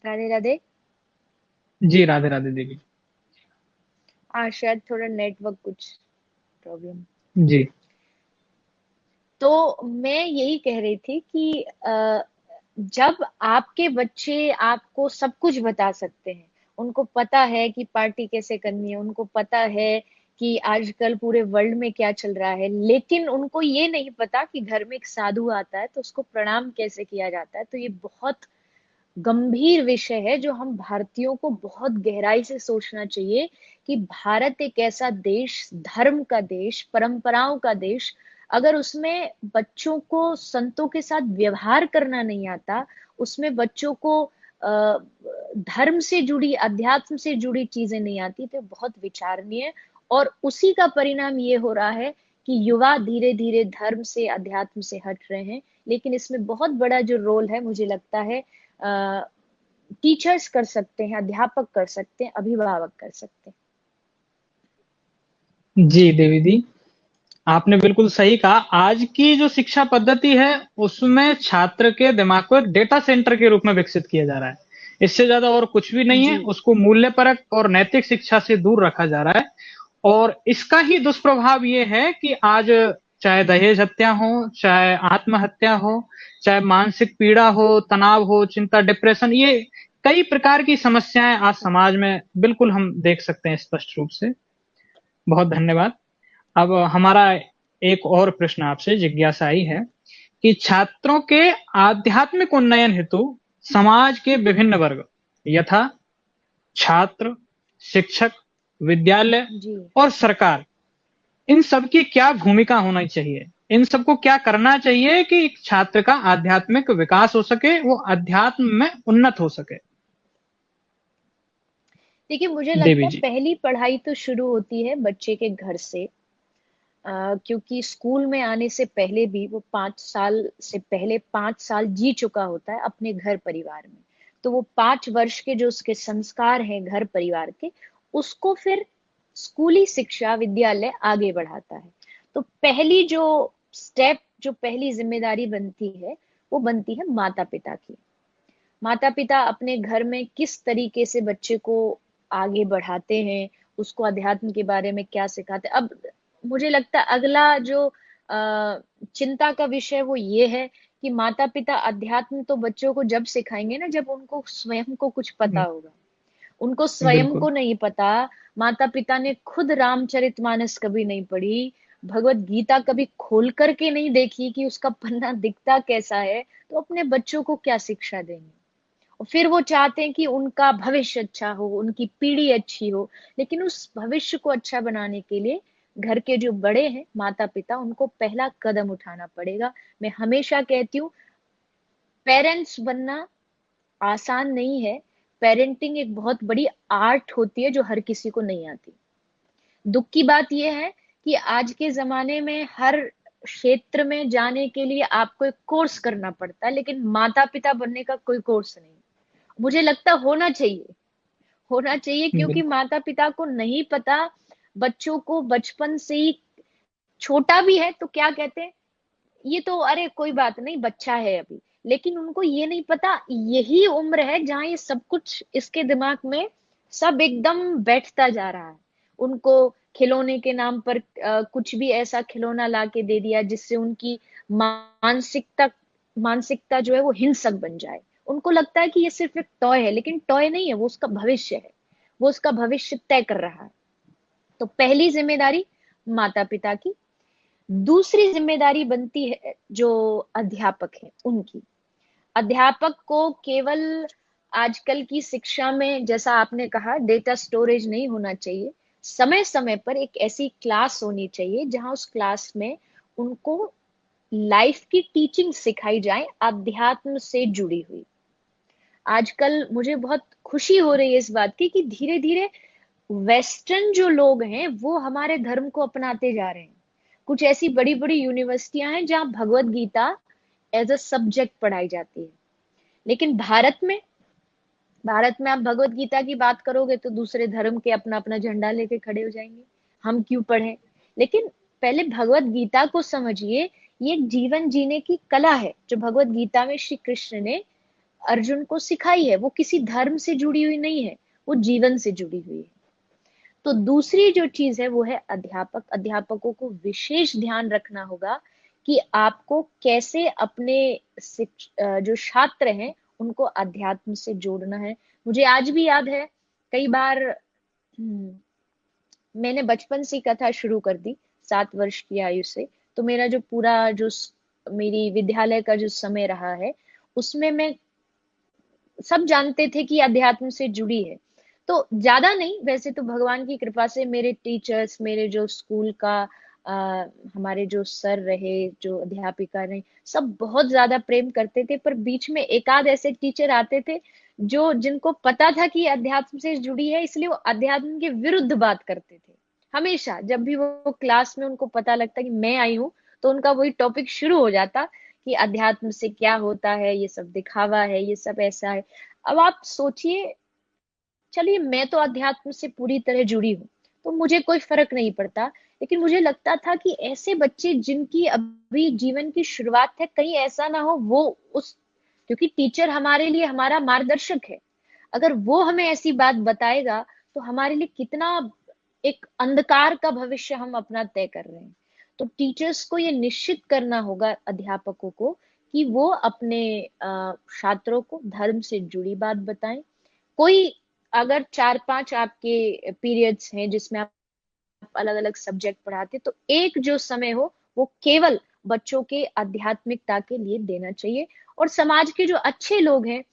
राधे राधे। जी राधे राधे देवी। हाँ, शायद थोड़ा नेटवर्क कुछ प्रॉब्लम। जी तो मैं यही कह रही थी कि जब आपके बच्चे आपको सब कुछ बता सकते हैं, उनको पता है कि पार्टी कैसे करनी है, उनको पता है कि आजकल पूरे वर्ल्ड में क्या चल रहा है, लेकिन उनको ये नहीं पता कि घर में एक साधु आता है तो उसको प्रणाम कैसे किया जाता है, तो ये बहुत गंभीर विषय है जो हम भारतीयों को बहुत गहराई से सोचना चाहिए कि भारत एक ऐसा देश, धर्म का देश, परंपराओं का देश, अगर उसमें बच्चों को संतों के साथ व्यवहार करना नहीं आता, उसमें बच्चों को धर्म से जुड़ी, अध्यात्म से जुड़ी चीजें नहीं आती, तो बहुत विचारणीय। और उसी का परिणाम ये हो रहा है कि युवा धीरे धीरे धर्म से, अध्यात्म से हट रहे हैं। लेकिन इसमें बहुत बड़ा जो रोल है, मुझे लगता है टीचर्स कर सकते हैं, अध्यापक कर सकते हैं, अभिभावक कर सकते हैं। जी देवी दी, आपने बिल्कुल सही कहा। आज की जो शिक्षा पद्धति है उसमें छात्र के दिमाग को एक डेटा सेंटर के रूप में विकसित किया जा रहा है, इससे ज्यादा और कुछ भी नहीं है। जी उसको मूल्यपरक और नैतिक शिक्षा से दूर रखा जा रहा है, और इसका ही दुष्प्रभाव ये है कि आज चाहे दहेज हत्या हो, चाहे आत्महत्या हो, चाहे मानसिक पीड़ा हो, तनाव हो, चिंता, डिप्रेशन, ये कई प्रकार की समस्याएं आज समाज में बिल्कुल हम देख सकते हैं स्पष्ट रूप से। बहुत धन्यवाद। अब हमारा एक और प्रश्न आपसे जिज्ञासा आई है कि छात्रों के आध्यात्मिक उन्नयन हेतु समाज के विभिन्न वर्ग यथा छात्र, शिक्षक, विद्यालय जी और सरकार, इन सबकी क्या भूमिका होनी चाहिए? इन सबको क्या करना चाहिए कि एक छात्र का आध्यात्मिक विकास हो सके, वो अध्यात्म में उन्नत हो सके? देखिए, मुझे लगता देवी है जी। पहली पढ़ाई तो शुरू होती है बच्चे के घर से। क्योंकि स्कूल में आने से पहले भी वो 5 साल से पहले 5 साल जी चुका होता है अपने घर परिवार में। तो वो 5 वर्ष के जो उसके संस्कार हैं घर परिवार के, उसको फिर स्कूली शिक्षा विद्यालय आगे बढ़ाता है। तो पहली जो स्टेप, जो पहली जिम्मेदारी बनती है, वो बनती है माता पिता की। माता पिता अपने घर में किस तरीके से बच्चे को आगे बढ़ाते हैं, उसको अध्यात्म के बारे में क्या सिखाते हैं। अब मुझे लगता है अगला जो चिंता का विषय वो ये है कि माता पिता अध्यात्म तो बच्चों को जब सिखाएंगे ना, जब उनको स्वयं को कुछ पता हम्म, होगा। उनको स्वयं बिल्कुल। को नहीं पता, माता पिता ने खुद रामचरितमानस कभी नहीं पढ़ी, भगवत गीता कभी खोल करके नहीं देखी कि उसका पन्ना दिखता कैसा है, तो अपने बच्चों को क्या शिक्षा देंगे। और फिर वो चाहते हैं कि उनका भविष्य अच्छा हो, उनकी पीढ़ी अच्छी हो, लेकिन उस भविष्य को अच्छा बनाने के लिए घर के जो बड़े हैं, माता पिता, उनको पहला कदम उठाना पड़ेगा। मैं हमेशा कहती हूँ, पेरेंट्स बनना आसान नहीं है। पेरेंटिंग एक बहुत बड़ी आर्ट होती है जो हर किसी को नहीं आती। दुख की बात यह है कि आज के ज़माने में हर क्षेत्र में जाने के लिए आपको एक कोर्स करना पड़ता है, लेकिन माता-पिता बनने का कोई कोर्स नहीं। मुझे लगता है होना चाहिए, क्योंकि बिल्कुल। माता-पिता को नहीं पता, बच्चों को बचपन से ही, छोटा भी है तो क्या कहते हैं, ये तो अरे कोई बात नहीं, बच्चा है अभी। लेकिन उनको ये नहीं पता, यही उम्र है जहाँ ये सब कुछ इसके दिमाग में सब एकदम बैठता जा रहा है। उनको खिलौने के नाम पर कुछ भी ऐसा खिलौना लाके दे दिया जिससे उनकी मानसिकता मानसिकता जो है वो हिंसक बन जाए। उनको लगता है कि ये सिर्फ एक टॉय है, लेकिन टॉय नहीं है, वो उसका भविष्य है। वो उसका भविष्य तय कर रहा है। तो पहली जिम्मेदारी माता पिता की। दूसरी जिम्मेदारी बनती है जो अध्यापक है उनकी। अध्यापक को केवल आजकल की शिक्षा में, जैसा आपने कहा, डेटा स्टोरेज नहीं होना चाहिए। समय समय पर एक ऐसी क्लास होनी चाहिए जहां उस क्लास में उनको लाइफ की टीचिंग सिखाई जाए, अध्यात्म से जुड़ी हुई। आजकल मुझे बहुत खुशी हो रही है इस बात की कि धीरे धीरे वेस्टर्न जो लोग हैं वो हमारे धर्म को अपनाते जा रहे हैं। कुछ ऐसी बड़ी बड़ी यूनिवर्सिटियां हैं जहां Bhagavad Gita as a subject पढ़ाई जाती है। लेकिन भारत में आप भगवत गीता की बात करोगे तो दूसरे धर्म के अपना अपना झंडा लेके खड़े हो जाएंगे, हम क्यों पढ़ें। लेकिन पहले भगवत गीता को समझिए, ये एक जीवन जीने की कला है जो भगवत गीता में श्री कृष्ण ने अर्जुन को सिखाई है। वो किसी धर्म से जुड़ी हुई नहीं है, वो जीवन से जुड़ी हुई है। तो दूसरी जो चीज है वो है अध्यापक। अध्यापकों को विशेष ध्यान रखना होगा कि आपको कैसे अपने जो छात्र हैं उनको अध्यात्म से जोड़ना है। मुझे आज भी याद है, कई बार मैंने बचपन से कथा शुरू कर दी, 7 वर्ष की आयु से। तो मेरा जो पूरा जो मेरी विद्यालय का जो समय रहा है, उसमें मैं, सब जानते थे कि अध्यात्म से जुड़ी है। तो ज्यादा नहीं, वैसे तो भगवान की कृपा से मेरे टीचर्स, मेरे जो स्कूल का हमारे जो सर रहे, जो अध्यापिका रहे, सब बहुत ज्यादा प्रेम करते थे। पर बीच में एक आध ऐसे टीचर आते थे जो, जिनको पता था कि अध्यात्म से जुड़ी है, इसलिए वो अध्यात्म के विरुद्ध बात करते थे। हमेशा जब भी वो क्लास में उनको पता लगता कि मैं आई हूँ, तो उनका वही टॉपिक शुरू हो जाता कि अध्यात्म से क्या होता है, ये सब दिखावा है, ये सब ऐसा है। अब आप सोचिए, चलिए मैं तो अध्यात्म से पूरी तरह जुड़ी हूँ, तो मुझे कोई फर्क नहीं पड़ता। लेकिन मुझे लगता था कि ऐसे बच्चे जिनकी अभी जीवन की शुरुआत है, कहीं ऐसा ना हो वो उस, क्योंकि टीचर हमारे लिए हमारा मार्गदर्शक है, अगर वो हमें ऐसी बात बताएगा तो हमारे लिए कितना एक अंधकार का भविष्य हम अपना तय कर रहे हैं। तो टीचर्स को ये निश्चित करना होगा, अध्यापकों को, कि वो अपने छात्रों को धर्म से जुड़ी बात बताएं। कोई अगर 4-5 आपके पीरियड्स हैं जिसमें आप अलग अलग सब्जेक्ट पढ़ाते, तो एक जो समय हो वो केवल बच्चों के आध्यात्मिकता के लिए देना चाहिए। और समाज के जो अच्छे लोग हैं,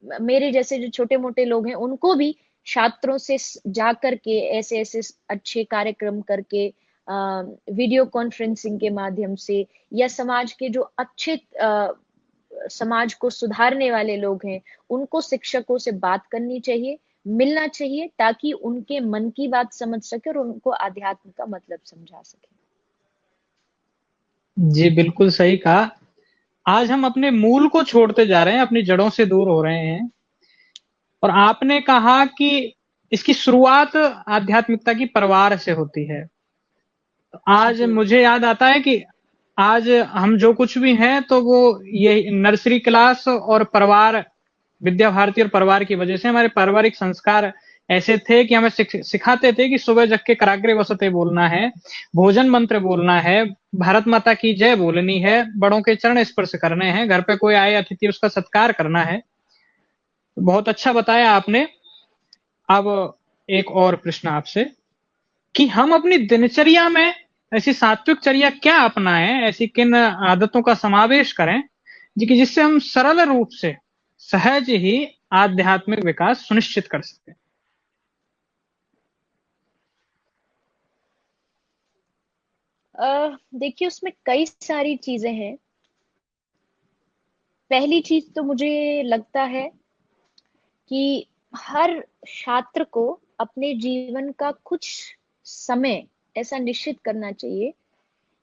मेरे जैसे जो छोटे मोटे लोग हैं, उनको भी छात्रों से जा करके ऐसे ऐसे अच्छे कार्यक्रम करके, वीडियो कॉन्फ्रेंसिंग के माध्यम से, या समाज के जो अच्छे समाज को सुधारने वाले लोग हैं, उनको शिक्षकों से बात करनी चाहिए, मिलना चाहिए, ताकि उनके मन की बात समझ सके और उनको आध्यात्म का मतलब समझा सके। जी बिल्कुल सही कहा। आज हम अपने मूल को छोड़ते जा रहे हैं, अपनी जड़ों से दूर हो रहे हैं। और आपने कहा कि इसकी शुरुआत आध्यात्मिकता की परिवार से होती है। तो आज जी मुझे याद आता है कि आज हम जो कुछ भी हैं तो वो ये नर्सरी क्लास और परिवार, विद्या भारती और परिवार की वजह से हमारे पारिवारिक संस्कार ऐसे थे कि हमें सिखाते थे कि सुबह जग के कराग्रे वसते बोलना है, भोजन मंत्र बोलना है, भारत माता की जय बोलनी है, बड़ों के चरण स्पर्श करने हैं, घर पे कोई आए अतिथि उसका सत्कार करना है। बहुत अच्छा बताया आपने। अब एक और प्रश्न आपसे कि हम अपनी दिनचर्या में ऐसी सात्विक चर्या क्या अपनाएं, ऐसी किन आदतों का समावेश करें जी कि जिससे हम सरल रूप से सहज ही आध्यात्मिक विकास सुनिश्चित कर सकें। देखिए उसमें कई सारी चीजें हैं। पहली चीज तो मुझे लगता है कि हर छात्र को अपने जीवन का कुछ समय ऐसा निश्चित करना चाहिए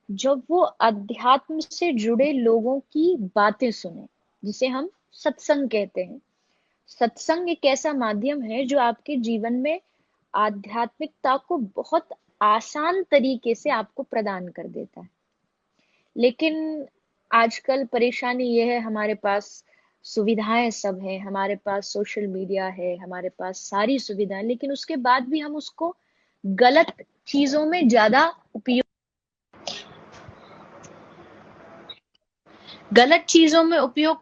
जब वो अध्यात्म से जुड़े लोगों की बातें सुने, जिसे हम सत्संग कहते हैं। सत्संग एक ऐसा माध्यम है जो आपके जीवन में आध्यात्मिकता को बहुत आसान तरीके से आपको प्रदान कर देता है। लेकिन आजकल परेशानी ये है, हमारे पास सुविधाएं सब है, हमारे पास सोशल मीडिया है, हमारे पास सारी सुविधाएं, लेकिन उसके बाद भी हम उसको गलत चीजों में ज्यादा उपयोग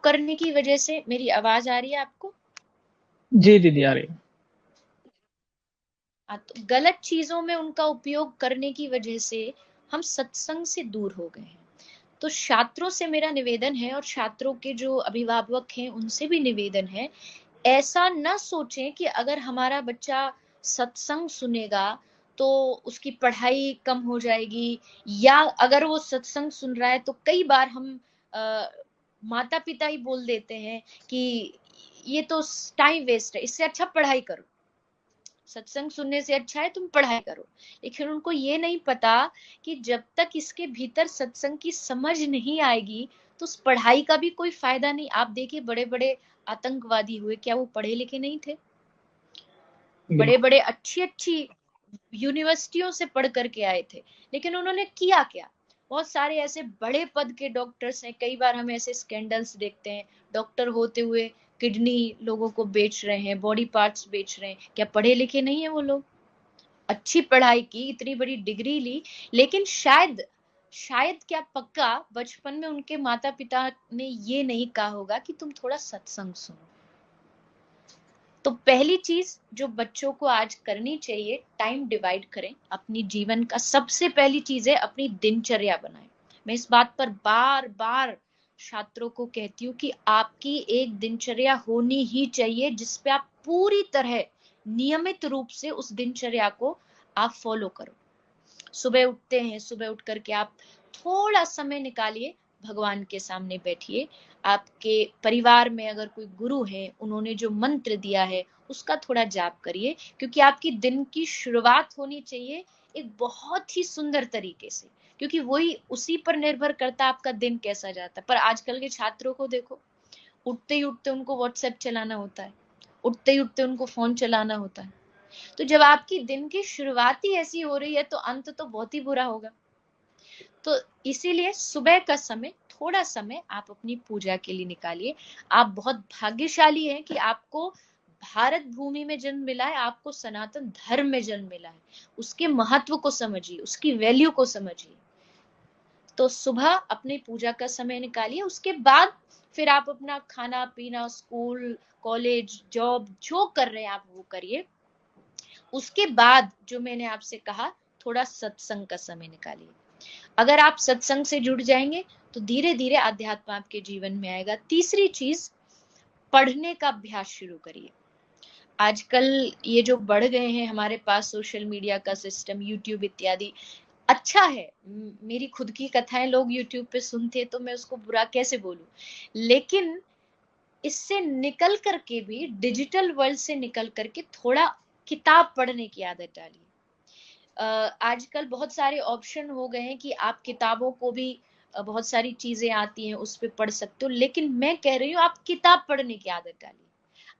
करने की वजह से। मेरी आवाज आ रही है आपको? जी दीदी आ रही है। तो गलत चीजों में उनका उपयोग करने की वजह से हम सत्संग से दूर हो गए हैं। तो छात्रों से मेरा निवेदन है, और छात्रों के जो अभिभावक हैं उनसे भी निवेदन है, ऐसा न सोचें कि अगर हमारा बच्चा सत्संग सुनेगा तो उसकी पढ़ाई कम हो जाएगी, या अगर वो सत्संग सुन रहा है तो कई बार हम माता पिता ही बोल देते हैं कि ये तो टाइम वेस्ट है, इससे अच्छा पढ़ाई करो, सत्संग सुनने से अच्छा है तुम पढ़ाई करो। लेकिन उनको ये नहीं पता कि जब तक इसके भीतर सत्संग की समझ नहीं आएगी तो उस पढ़ाई का भी कोई फायदा नहीं। आप देखिए बड़े बड़े आतंकवादी हुए, क्या वो पढ़े लिखे नहीं थे? बड़े बिल्कुल। बड़े अच्छी अच्छी यूनिवर्सिटियों से पढ़ करके आए थे, लेकिन उन्होंने किया क्या? बहुत सारे ऐसे बड़े पद के डॉक्टर्स हैं, कई बार हम ऐसे स्कैंडल्स देखते हैं, डॉक्टर होते हुए किडनी लोगों को बेच रहे हैं, बॉडी पार्ट्स बेच रहे हैं। क्या पढ़े लिखे नहीं है वो लोग? अच्छी पढ़ाई की, इतनी बड़ी डिग्री ली, लेकिन शायद शायद क्या पक्का बचपन में उनके माता पिता ने ये नहीं कहा होगा कि तुम थोड़ा सत्संग सुनो। तो पहली चीज जो बच्चों को आज करनी चाहिए, टाइम डिवाइड करें अपनी जीवन का। सबसे पहली चीज है अपनी दिनचर्या बनाएं। मैं इस बात पर बार बार छात्रों को कहती हूँ कि आपकी एक दिनचर्या होनी ही चाहिए जिसपे आप पूरी तरह नियमित रूप से उस दिनचर्या को आप फॉलो करो। सुबह उठते हैं, सुबह उठ करके आप थोड़ा समय निकालिए, भगवान के सामने बैठिए। आपके परिवार में अगर कोई गुरु है, उन्होंने जो मंत्र दिया है उसका थोड़ा जाप करिए, क्योंकि आपकी दिन की शुरुआत होनी चाहिए एक बहुत ही सुंदर तरीके से, क्योंकि वही उसी पर निर्भर करता है आपका दिन कैसा जाता है। पर आजकल के छात्रों को देखो, उठते ही उठते उनको व्हाट्सएप चलाना होता है, उठते ही उठते उनको फोन चलाना होता है। तो जब आपकी दिन की शुरुआत ही ऐसी हो रही है तो अंत तो बहुत ही बुरा होगा। तो इसीलिए सुबह का समय, थोड़ा समय आप अपनी पूजा के लिए निकालिए। आप बहुत भाग्यशाली हैं कि आपको भारत भूमि में जन्म मिला है, आपको सनातन धर्म में जन्म मिला है। उसके महत्व को समझिए, उसकी वैल्यू को समझिए। तो सुबह अपनी पूजा का समय निकालिए, उसके बाद फिर आप अपना खाना पीना, स्कूल कॉलेज जॉब जो कर रहे हैं आप वो करिए। उसके बाद जो मैंने आपसे कहा, थोड़ा सत्संग का समय निकालिए। अगर आप सत्संग से जुड़ जाएंगे तो धीरे धीरे आध्यात्म आपके जीवन में आएगा। तीसरी चीज, पढ़ने का अभ्यास शुरू करिए। आजकल ये जो बढ़ गए हैं हमारे पास सोशल मीडिया का सिस्टम, यूट्यूब इत्यादि, अच्छा है। मेरी खुद की कथाएं लोग यूट्यूब पे सुनते हैं तो मैं उसको बुरा कैसे बोलूं, लेकिन इससे निकल करके भी, डिजिटल वर्ल्ड से निकल करके थोड़ा किताब पढ़ने की आदत डालिए। आजकल बहुत सारे ऑप्शन हो गए हैं कि आप किताबों को भी, बहुत सारी चीजें आती हैं उस पे पढ़ सकते हो, लेकिन मैं कह रही हूँ आप किताब पढ़ने की आदत डालिए।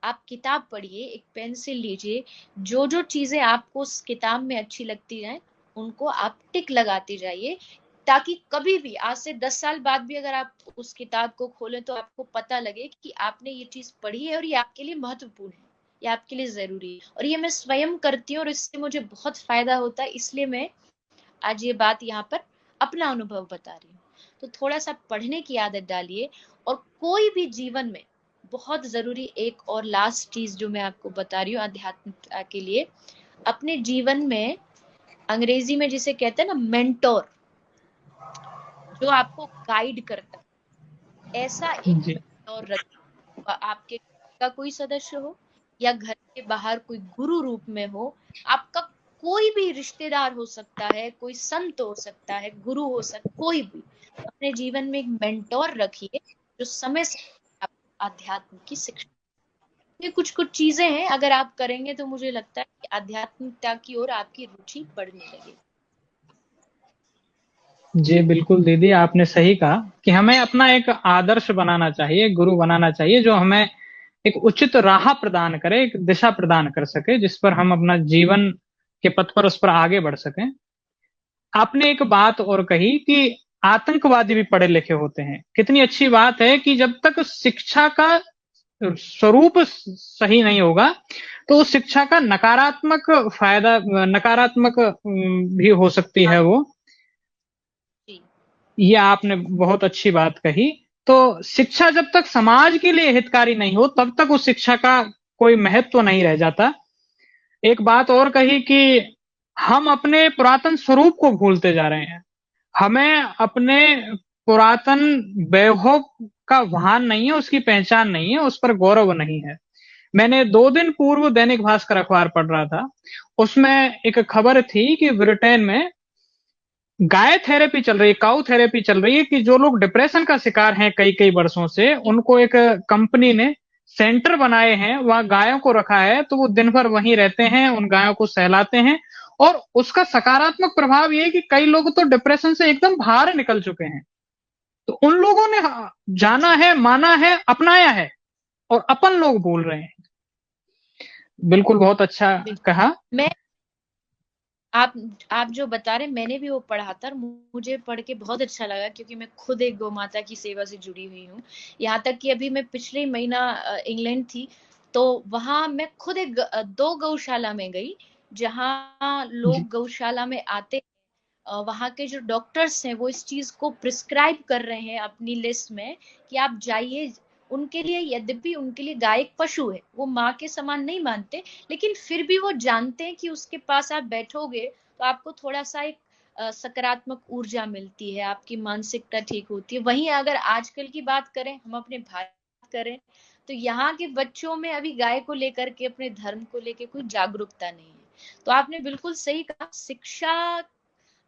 आप किताब पढ़िए, एक पेंसिल लीजिए, जो जो चीजें आपको उस किताब में अच्छी लगती जाए उनको आप टिक लगाते जाइए, ताकि कभी भी आज से 10 साल बाद भी अगर आप उस किताब को खोलें तो आपको पता लगे कि आपने ये चीज पढ़ी है और ये आपके लिए महत्वपूर्ण है, ये आपके लिए जरूरी है। और ये मैं स्वयं करती हूँ और इससे मुझे बहुत फायदा होता है, इसलिए मैं आज ये बात यहाँ पर अपना अनुभव बता रही हूँ। तो थोड़ा सा पढ़ने की आदत डालिए। और कोई भी जीवन में बहुत जरूरी एक और लास्ट चीज जो मैं आपको बता रही हूँ आध्यात्मिकता के लिए, अपने जीवन में अंग्रेजी में जिसे कहते हैं ना मेंटोर, जो आपको गाइड करता है, ऐसा एक जी मेंटोर रखिए। आपके घर का कोई सदस्य हो या घर के बाहर कोई गुरु रूप में हो, आपका कोई भी रिश्तेदार हो सकता है, कोई संत हो सकता है, गुरु हो सकता, कोई भी। अपने जीवन में एक मेंटोर रखिए जो समय से आपको आध्यात्म की शिक्षा। ये कुछ कुछ चीजें हैं, अगर आप करेंगे तो मुझे लगता है कि आध्यात्मिकता की ओर आपकी रुचि बढ़ने लगेगी। जी बिल्कुल दीदी, आपने सही कहा कि हमें अपना एक आदर्श बनाना चाहिए, गुरु बनाना चाहिए जो हमें एक उचित राह प्रदान करे, एक दिशा प्रदान कर सके, जिस पर हम अपना जीवन के पथ पर उस पर आगे बढ़ सकें। आपने एक बात और कही कि आतंकवादी भी पढ़े लिखे होते हैं। कितनी अच्छी बात है कि जब तक शिक्षा का स्वरूप सही नहीं होगा तो उस शिक्षा का नकारात्मक फायदा, नकारात्मक भी हो सकती है वो। जी ये आपने बहुत अच्छी बात कही। तो शिक्षा जब तक समाज के लिए हितकारी नहीं हो तब तक उस शिक्षा का कोई महत्व नहीं रह जाता। एक बात और कही कि हम अपने पुरातन स्वरूप को भूलते जा रहे हैं। हमें अपने पुरातन वैभव का भान नहीं है, उसकी पहचान नहीं है, उस पर गौरव नहीं है। मैंने 2 दिन पूर्व दैनिक भास्कर अखबार पढ़ रहा था। उसमें एक खबर थी कि ब्रिटेन में गाय थेरेपी चल रही है, काउ थेरेपी चल रही है, कि जो लोग डिप्रेशन का शिकार हैं कई कई वर्षों से, उनको एक कंपनी ने सेंटर बनाए हैं, वहां गायों को रखा है, तो वो दिन भर वहीं रहते हैं, उन गायों को सहलाते हैं। और उसका सकारात्मक प्रभाव ये है कि कई लोग तो डिप्रेशन से एकदम बाहर निकल चुके हैं। तो उन लोगों ने जाना है, माना है, अपनाया है, और अपन लोग भूल रहे हैं। बिल्कुल, बहुत अच्छा कहा। मैं आप जो बता रहे, मैंने भी वो पढ़ा था और मुझे पढ़ के बहुत अच्छा लगा, क्योंकि मैं खुद एक गौ माता की सेवा से जुड़ी हुई हूँ। यहाँ तक कि अभी मैं पिछले महीना इंग्लैंड थी, तो वहां मैं खुद एक 2 गौशाला में गई, जहाँ जी लोग गौशाला में आते, वहाँ के जो डॉक्टर्स हैं वो इस चीज को प्रिस्क्राइब कर रहे हैं अपनी लिस्ट में कि आप जाइए। उनके लिए, यद्यपि उनके लिए गाय एक पशु है, वो माँ के समान नहीं मानते, लेकिन फिर भी वो जानते हैं कि उसके पास आप बैठोगे तो आपको थोड़ा सा एक सकारात्मक ऊर्जा मिलती है, आपकी मानसिकता ठीक होती है। वहीं अगर आजकल की बात करें, हम अपने भारत करें, तो यहाँ के बच्चों में अभी गाय को लेकर के, अपने धर्म को लेकर कोई जागरूकता नहीं है। तो आपने बिल्कुल सही कहा,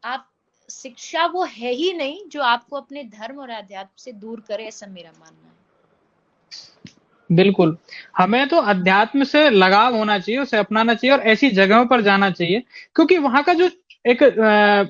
आप शिक्षा वो है ही नहीं जो आपको अपने धर्म और अध्यात्म से दूर करे, ऐसा मेरा मानना है। बिल्कुल, हमें तो अध्यात्म से लगाव होना चाहिए, उसे अपनाना चाहिए और ऐसी जगहों पर जाना चाहिए, क्योंकि वहां का जो एक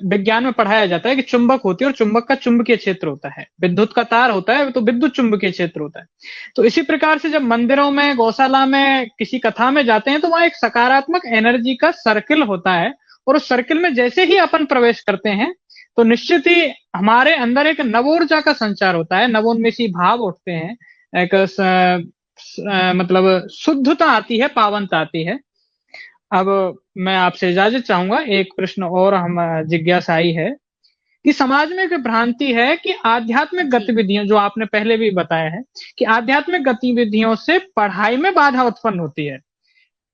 विज्ञान में पढ़ाया जाता है कि चुंबक होती है और चुंबक का चुंबकीय क्षेत्र होता है, विद्युत का तार होता है तो विद्युत चुंबकीय क्षेत्र होता है। तो इसी प्रकार से जब मंदिरों में, गौशाला में, किसी कथा में जाते हैं तो वहां एक सकारात्मक एनर्जी का सर्किल होता है, और उस सर्किल में जैसे ही अपन प्रवेश करते हैं तो निश्चित ही हमारे अंदर एक नवोर्जा का संचार होता है, नवोन्मेषी भाव उठते हैं, एक मतलब शुद्धता आती है, पावनता आती है। अब मैं आपसे इजाजत चाहूंगा, एक प्रश्न और हम जिज्ञासा आई है कि समाज में एक भ्रांति है कि आध्यात्मिक जी गतिविधियों, जो आपने पहले भी बताया है कि आध्यात्मिक गतिविधियों से पढ़ाई में बाधा उत्पन्न होती है।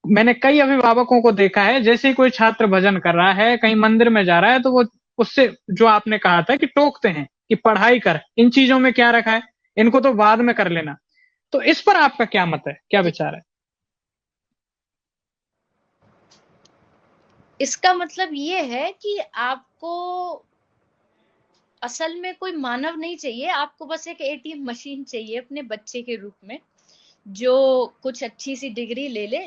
मैंने कई अभिभावकों को देखा है, जैसे ही कोई छात्र भजन कर रहा है, कहीं मंदिर में जा रहा है, तो वो उससे, जो आपने कहा था कि टोकते हैं कि पढ़ाई कर, इन चीजों में क्या रखा है, इनको तो बाद में कर लेना। तो इस पर आपका क्या मत है, क्या जी विचार है? इसका मतलब ये है कि आपको असल में कोई मानव नहीं चाहिए, आपको बस एक एटीएम मशीन चाहिए अपने बच्चे के रूप में, जो कुछ अच्छी सी डिग्री ले ले,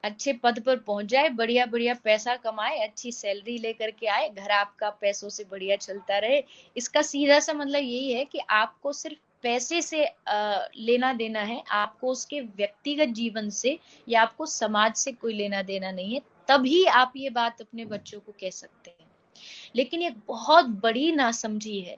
अच्छे पद पर पहुंच जाए, बढ़िया बढ़िया पैसा कमाए, अच्छी सैलरी लेकर के आए, घर आपका पैसों से बढ़िया चलता रहे। इसका सीधा सा मतलब यही है कि आपको सिर्फ पैसे से लेना देना है, आपको उसके व्यक्तिगत जीवन से या आपको समाज से कोई लेना देना नहीं है, तभी आप ये बात अपने बच्चों को कह सकते हैं। लेकिन ये बहुत बड़ी नासमझी है,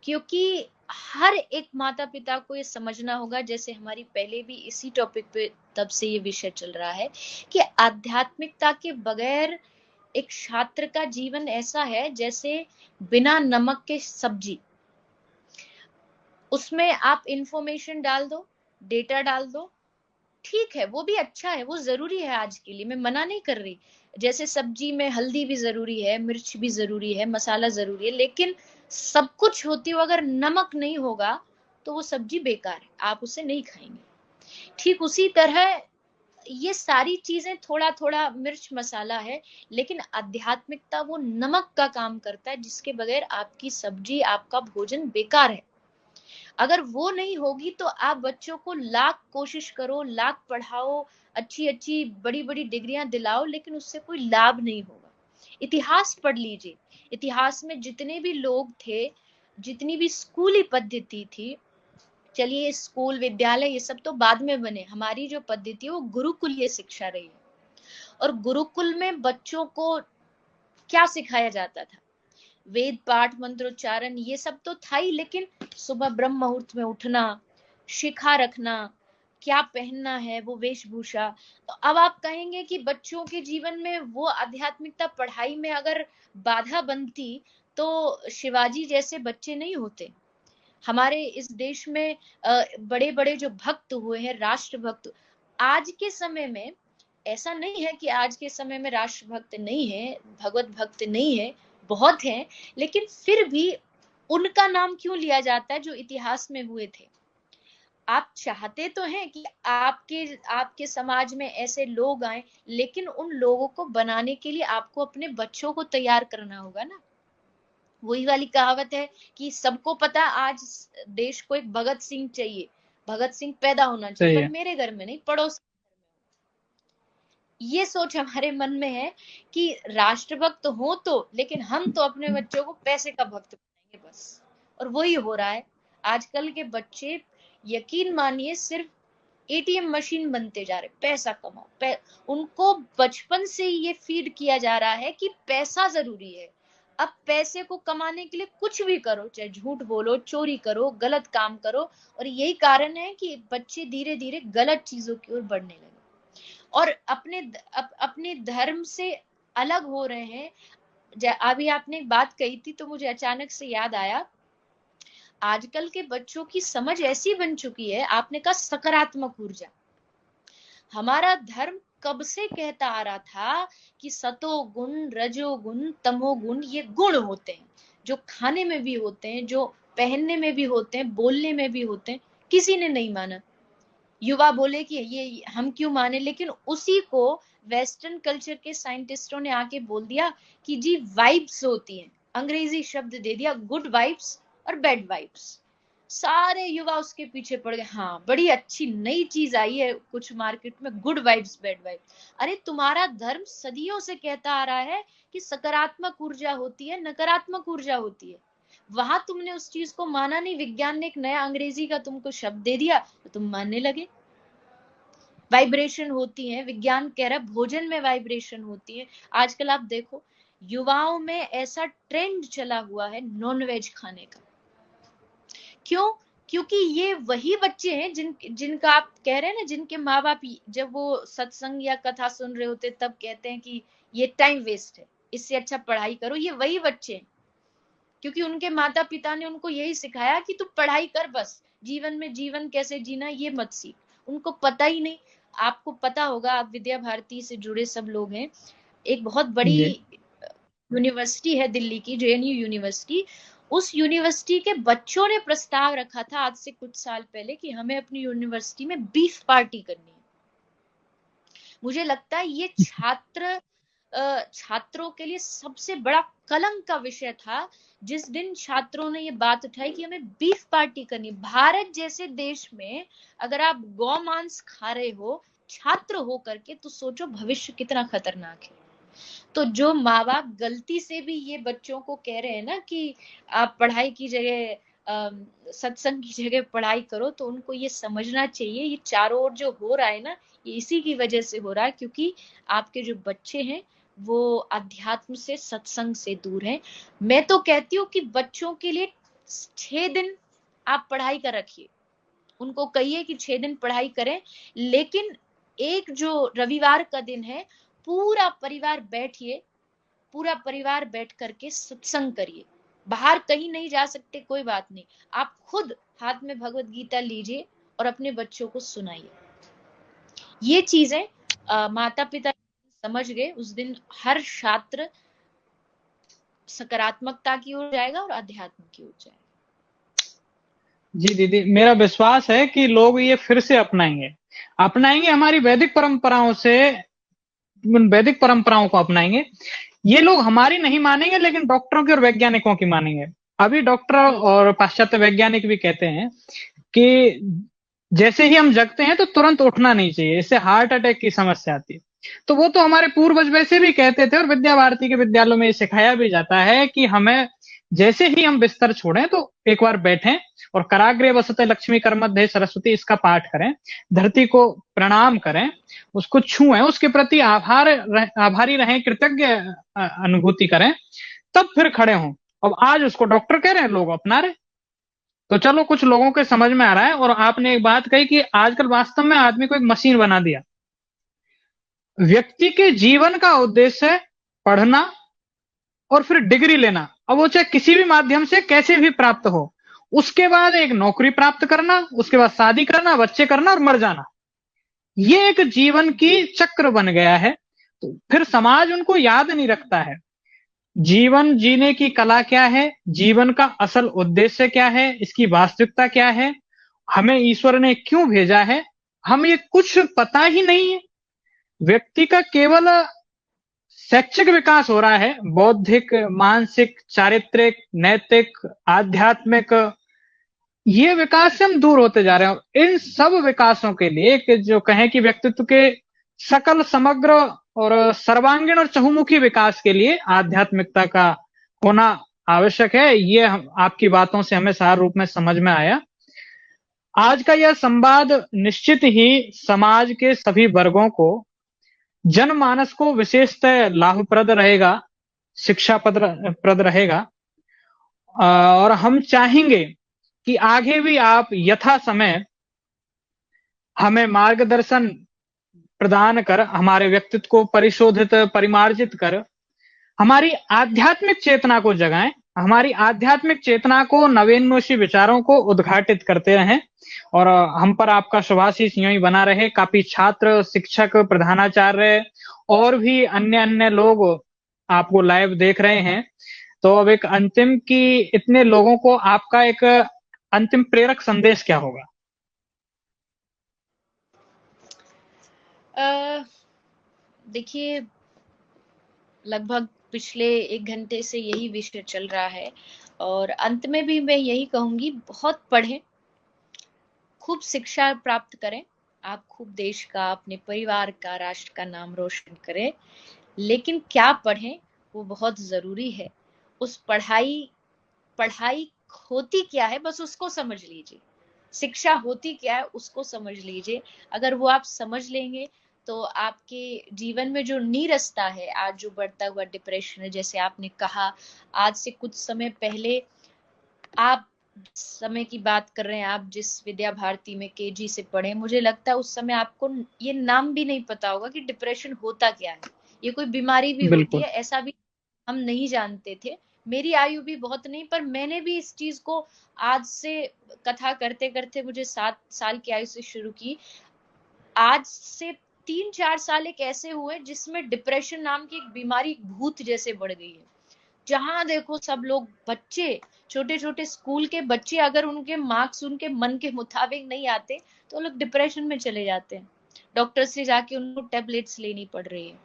क्योंकि हर एक माता पिता को ये समझना होगा, जैसे हमारी पहले भी इसी टॉपिक पे तब से ये विषय चल रहा है, कि आध्यात्मिकता के बगैर एक छात्र का जीवन ऐसा है जैसे बिना नमक के सब्जी। उसमें आप इंफॉर्मेशन डाल दो, डेटा डाल दो, ठीक है, वो भी अच्छा है, वो जरूरी है आज के लिए, मैं मना नहीं कर रही। जैसे सब्जी में हल्दी भी जरूरी है, मिर्च भी जरूरी है, मसाला जरूरी है, लेकिन सब कुछ होते हुए अगर नमक नहीं होगा तो वो सब्जी बेकार है, आप उसे नहीं खाएंगे। ठीक उसी तरह ये सारी चीजें थोड़ा थोड़ा मिर्च मसाला है, लेकिन आध्यात्मिकता वो नमक का काम करता है, जिसके बगैर आपकी सब्जी, आपका भोजन बेकार है। अगर वो नहीं होगी तो आप बच्चों को लाख कोशिश करो, लाख पढ़ाओ, अच्छी अच्छी बड़ी बड़ी डिग्रियां दिलाओ, लेकिन उससे कोई लाभ नहीं होगा। इतिहास पढ़ लीजिए, इतिहास में जितने भी लोग थे, जितनी भी स्कूली पद्धति थी, चलिए स्कूल विद्यालय ये सब तो बाद में बने, हमारी जो पद्धति है वो गुरुकुलीय शिक्षा रही है। और गुरुकुल में बच्चों को क्या सिखाया जाता था? वेद पाठ, मंत्रोच्चारण, ये सब तो था ही, लेकिन सुबह ब्रह्म मुहूर्त में उठना, शिखा रखना, क्या पहनना है, वो वेशभूषा। तो अब आप कहेंगे कि बच्चों के जीवन में वो आध्यात्मिकता पढ़ाई में अगर बाधा बनती तो शिवाजी जैसे बच्चे नहीं होते। हमारे इस देश में बड़े बड़े जो भक्त हुए हैं, राष्ट्र भक्त, आज के समय में ऐसा नहीं है कि आज के समय में राष्ट्र भक्त नहीं है, भगवत भक्त नहीं है, बहुत हैं, लेकिन फिर भी उनका नाम क्यों लिया जाता है जो इतिहास में हुए थे? आप चाहते तो हैं कि आपके समाज में ऐसे लोग आए, लेकिन उन लोगों को बनाने के लिए आपको अपने बच्चों को तैयार करना होगा ना। वही वाली कहावत है कि सबको पता आज देश को एक भगत सिंह चाहिए, भगत सिंह पैदा होना चाहिए, सही पर है। मेरे घर में नहीं, पड़ोस। ये सोच हमारे मन में है कि राष्ट्रभक्त हो तो, लेकिन हम तो अपने बच्चों को पैसे का भक्त बनाएंगे बस। और वही हो रहा है। आजकल के बच्चे, यकीन मानिए, सिर्फ एटीएम मशीन बनते जा रहे, पैसा कमाओ। उनको बचपन से ये फीड किया जा रहा है कि पैसा जरूरी है। अब पैसे को कमाने के लिए कुछ भी करो, चाहे झूठ बोलो, चोरी करो, गलत काम करो, और यही कारण है कि बच्चे धीरे धीरे गलत चीजों की ओर बढ़ने लगे और अपने धर्म से अलग हो रहे हैं। अभी आपने एक बात कही थी तो मुझे अचानक से याद आया, आजकल के बच्चों की समझ ऐसी बन चुकी है, आपने कहा सकारात्मक ऊर्जा। हमारा धर्म कब से कहता आ रहा था कि सतोगुण, रजोगुण, तमोगुण ये गुण होते हैं, जो खाने में भी होते हैं, जो पहनने में भी होते हैं, बोलने में भी होते हैं। किसी ने नहीं माना। युवा बोले कि ये हम क्यों माने, लेकिन उसी को वेस्टर्न कल्चर के साइंटिस्टों ने आके बोल दिया कि जी वाइब्स होती हैं, अंग्रेजी शब्द दे दिया, गुड वाइब्स और बैड वाइब्स। सारे युवा उसके पीछे पड़ गए, हाँ बड़ी अच्छी नई चीज आई है कुछ मार्केट में, गुड वाइब्स बैड वाइब्स। अरे तुम्हारा धर्म सदियों से कहता आ रहा है कि सकारात्मक ऊर्जा होती है, नकारात्मक ऊर्जा होती है। वहां तुमने उस चीज को माना नहीं, विज्ञान ने एक नया अंग्रेजी का तुमको शब्द दे दिया तो तुम मानने लगे। वाइब्रेशन होती है, विज्ञान कह रहा है भोजन में वाइब्रेशन होती है। आजकल आप देखो युवाओं में ऐसा ट्रेंड चला हुआ है नॉनवेज खाने का। क्यों? क्योंकि ये वही बच्चे हैं जिनका आप कह रहे हैं ना, जिनके माँ बाप जब वो सत्संग या कथा सुन रहे होते तब कहते हैं कि ये टाइम वेस्ट है, इससे अच्छा पढ़ाई करो। ये वही बच्चे हैं, क्योंकि उनके माता पिता ने उनको यही सिखाया कि तू पढ़ाई कर, बस जीवन में जीवन कैसे जीना ये मत सीख। उनको पता ही नहीं। आपको पता होगा, आप विद्या भारती से जुड़े सब लोग हैं, एक बहुत बड़ी जी। यूनिवर्सिटी है दिल्ली की, जेएनयू यूनिवर्सिटी। उस यूनिवर्सिटी के बच्चों ने प्रस्ताव रखा था आज से कुछ साल पहले कि हमें अपनी यूनिवर्सिटी में बीफ पार्टी करनी है। मुझे लगता है ये छात्रों के लिए सबसे बड़ा कलंक का विषय था जिस दिन छात्रों ने ये बात उठाई कि हमें बीफ पार्टी करनी। भारत जैसे देश में अगर आप गौमांस खा रहे हो छात्र हो करके, तो सोचो भविष्य कितना खतरनाक है। तो जो माँ बाप गलती से भी ये बच्चों को कह रहे हैं ना कि आप पढ़ाई की जगह सत्संग की जगह पढ़ाई करो, तो उनको ये समझना चाहिए ये चारों ओर जो हो रहा है ना, ये इसी की वजह से हो रहा है, क्योंकि आपके जो बच्चे हैं वो अध्यात्म से, सत्संग से दूर हैं। मैं तो कहती हूँ कि बच्चों के लिए 6 दिन आप पढ़ाई कर रखिए, उनको कहिए कि 6 दिन पढ़ाई करें, लेकिन एक जो रविवार का दिन है, पूरा परिवार बैठिए, पूरा परिवार बैठ करके सत्संग करिए। बाहर कहीं नहीं जा सकते, कोई बात नहीं, आप खुद हाथ में भगवत गीता लीजिए और अपने बच्चों को सुनाइए। ये चीजें माता पिता समझ गए, उस दिन हर छात्र सकारात्मकता की ओर जाएगा और अध्यात्म की ओर जाएगा। जी दीदी, मेरा विश्वास है कि लोग ये फिर से अपनाएंगे हमारी वैदिक परंपराओं से, उन वैदिक परंपराओं को अपनाएंगे। ये लोग हमारी नहीं मानेंगे, लेकिन डॉक्टरों की और वैज्ञानिकों की मानेंगे। अभी डॉक्टर और पाश्चात्य वैज्ञानिक भी कहते हैं कि जैसे ही हम जगते हैं तो तुरंत उठना नहीं चाहिए, इससे हार्ट अटैक की समस्या आती है। तो वो तो हमारे पूर्वज वैसे भी कहते थे, और विद्या भारती के विद्यालयों में ये सिखाया भी जाता है कि हमें जैसे ही हम बिस्तर छोड़ें तो एक बार बैठें और कराग्रे वसते लक्ष्मी कर्मध्य सरस्वती इसका पाठ करें, धरती को प्रणाम करें, उसको छुएं, उसके प्रति आभारी रहें, कृतज्ञ अनुभूति करें, तब फिर खड़े हों। अब आज उसको डॉक्टर कह रहे हैं, लोग अपना रहे। तो चलो, कुछ लोगों के समझ में आ रहा है। और आपने एक बात कही कि आजकल वास्तव में आदमी को एक मशीन बना दिया। व्यक्ति के जीवन का उद्देश्य है पढ़ना और फिर डिग्री लेना, अब वो चाहे किसी भी माध्यम से कैसे भी प्राप्त हो, उसके बाद एक नौकरी प्राप्त करना, उसके बाद शादी करना, बच्चे करना और मर जाना। ये एक जीवन की चक्र बन गया है। तो फिर समाज उनको याद नहीं रखता है जीवन जीने की कला क्या है, जीवन का असल उद्देश्य क्या है, इसकी वास्तविकता क्या है, हमें ईश्वर ने क्यों भेजा है, हम ये कुछ पता ही नहीं है। व्यक्ति का केवल शैक्षिक विकास हो रहा है, बौद्धिक, मानसिक, चारित्रिक, नैतिक, आध्यात्मिक, ये विकास से हम दूर होते जा रहे हैं। और इन सब विकासों के लिए, कि जो कहें कि व्यक्तित्व के सकल, समग्र और सर्वांगीण और चहुमुखी विकास के लिए आध्यात्मिकता का होना आवश्यक है, ये आपकी बातों से हमें सार रूप में समझ में आया। आज का यह संवाद निश्चित ही समाज के सभी वर्गों को, जनमानस को विशेषतः लाभप्रद रहेगा, शिक्षाप्रद रहेगा। और हम चाहेंगे कि आगे भी आप यथा समय हमें मार्गदर्शन प्रदान कर, हमारे व्यक्तित्व को परिशोधित, परिमार्जित कर, हमारी आध्यात्मिक चेतना को जगाएं, हमारी आध्यात्मिक चेतना को, नवीनमोशी विचारों को उद्घाटित करते रहें। और हम पर आपका शुभाशीष यूं ही बना रहे। काफी छात्र, शिक्षक, प्रधानाचार्य और भी अन्य अन्य लोग आपको लाइव देख रहे हैं। तो अब एक अंतिम की, इतने लोगों को आपका एक अंतिम प्रेरक संदेश क्या होगा? देखिए, लगभग पिछले 1 घंटे से यही विषय चल रहा है, और अंत में भी मैं यही कहूंगी, बहुत पढ़ें, खूब शिक्षा प्राप्त करें, आप खूब देश का, अपने परिवार का, राष्ट्र का नाम रोशन करें। लेकिन क्या पढ़ें वो बहुत जरूरी है। उस पढ़ाई होती क्या है, बस उसको समझ लीजिए। शिक्षा होती क्या है उसको समझ लीजिए। अगर वो आप समझ लेंगे तो आपके जीवन में जो नीरसता है, आज जो बढ़ता हुआ डिप्रेशन है, जैसे आपने कहा, आज से कुछ समय पहले, आप समय की बात कर रहे हैं, आप जिस विद्या भारती में केजी से पढ़े, मुझे लगता है उस समय आपको ये नाम भी नहीं पता होगा कि डिप्रेशन होता क्या है, ये कोई बीमारी भी होती बिल्कुल। है, ऐसा भी हम नहीं जानते थे। मेरी आयु भी बहुत नहीं, पर मैंने भी इस चीज को आज से, कथा करते करते मुझे 7 साल की आयु से शुरू की, आज से 3-4 साल एक ऐसे हुए जिसमें डिप्रेशन नाम की एक बीमारी भूत जैसे बढ़ गई है। जहां देखो सब लोग, बच्चे, छोटे छोटे स्कूल के बच्चे, अगर उनके मार्क्स उनके मन के मुताबिक नहीं आते तो लोग डिप्रेशन में चले जाते हैं, डॉक्टर से जाके उनको टेबलेट्स लेनी पड़ रही है।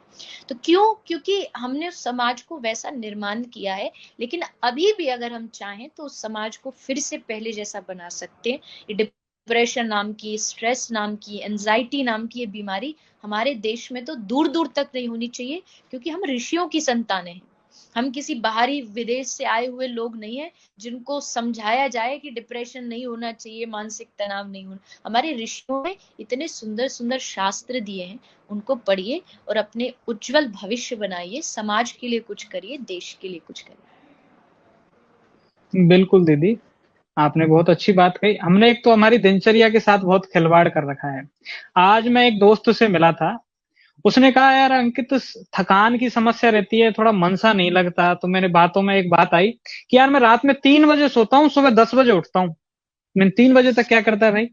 तो क्यों? क्योंकि हमने उस समाज को वैसा निर्माण किया है। लेकिन अभी भी अगर हम चाहें तो उस समाज को फिर से पहले जैसा बना सकते हैं। ये डिप्रेशन नाम की, स्ट्रेस नाम की, एंजाइटी नाम की ये बीमारी हमारे देश में तो दूर दूर तक नहीं होनी चाहिए, क्योंकि हम ऋषियों की संतानें हैं। हम किसी बाहरी विदेश से आए हुए लोग नहीं है जिनको समझाया जाए कि डिप्रेशन नहीं होना चाहिए, मानसिक तनाव नहीं होना। हमारे ऋषियों ने इतने सुंदर सुंदर शास्त्र दिए हैं, उनको पढ़िए और अपने उज्जवल भविष्य बनाइए, समाज के लिए कुछ करिए, देश के लिए कुछ करिए। बिल्कुल दीदी, आपने बहुत अच्छी बात कही। हमने एक तो हमारी दिनचर्या के साथ बहुत खिलवाड़ कर रखा है। आज मैं एक दोस्त से मिला था, उसने कहा यार अंकित थकान की समस्या रहती है, थोड़ा मन सा नहीं लगता। तो मेरे बातों में एक बात आई कि यार मैं रात में 3 बजे सोता हूँ, सुबह 10 बजे उठता हूँ। मैंने 3 बजे तक क्या करता है भाई?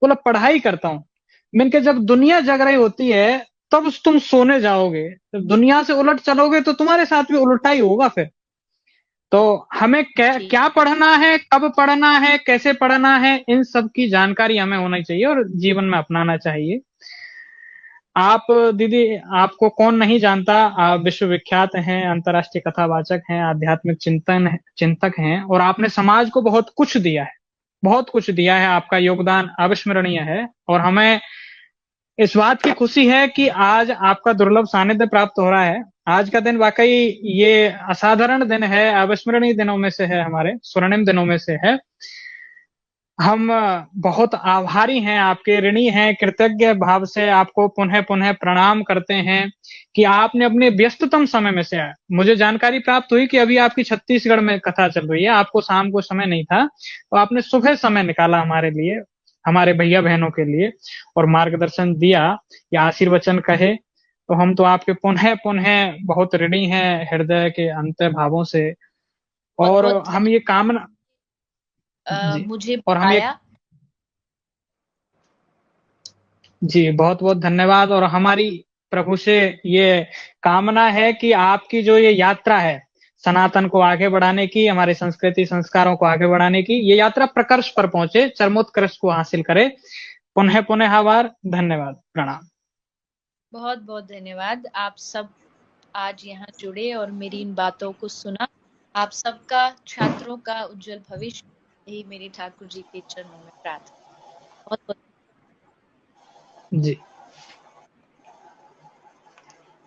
बोला पढ़ाई करता हूँ। मैंने कहा जब दुनिया जग रही होती है तब तुम सोने जाओगे, जब दुनिया से उलट चलोगे तो तुम्हारे साथ भी उल्टा ही होगा फिर। तो हमें क्या जी क्या पढ़ना है, कब पढ़ना है, कैसे पढ़ना है, इन सब की जानकारी हमें होनी चाहिए और जीवन में अपनाना चाहिए। आप दीदी, आपको कौन नहीं जानता, आप विश्वविख्यात हैं, अंतर्राष्ट्रीय कथावाचक हैं, आध्यात्मिक चिंतक हैं और आपने समाज को बहुत कुछ दिया है, बहुत कुछ दिया है। आपका योगदान अविस्मरणीय है और हमें इस बात की खुशी है कि आज आपका दुर्लभ सानिध्य प्राप्त हो रहा है। आज का दिन वाकई ये असाधारण दिन है, अविस्मरणीय दिनों में से है, हमारे स्वर्णिम दिनों में से है। हम बहुत आभारी हैं, आपके ऋणी हैं, कृतज्ञ भाव से आपको पुनः पुनः प्रणाम करते हैं कि आपने अपने व्यस्ततम समय में से, मुझे जानकारी प्राप्त हुई कि अभी आपकी छत्तीसगढ़ में कथा चल रही है, आपको शाम को समय नहीं था, तो आपने सुबह समय निकाला हमारे लिए, हमारे भैया बहनों के लिए और मार्गदर्शन दिया या आशीर्वचन कहे। तो हम तो आपके पुनः पुनः बहुत ऋणी हैं, हृदय के अंत भावों से। बहुत और बहुत हम ये कामना जी, मुझे और हम ये बताया। जी बहुत बहुत धन्यवाद। और हमारी प्रभु से ये कामना है कि आपकी जो ये यात्रा है सनातन को आगे बढ़ाने की, हमारे संस्कृति संस्कारों को आगे बढ़ाने की, ये यात्रा प्रकर्ष पर पहुंचे, चरमोत्कर्ष को हासिल करे। पुनः पुनः आभार, धन्यवाद, प्रणाम। बहुत बहुत धन्यवाद। आप सब आज यहाँ जुड़े और मेरी इन बातों को सुना। आप सबका, छात्रों का उज्जवल भविष्य, यही मेरी ठाकुर जी के चरणों में प्रार्थना। बहुत बहुत जी,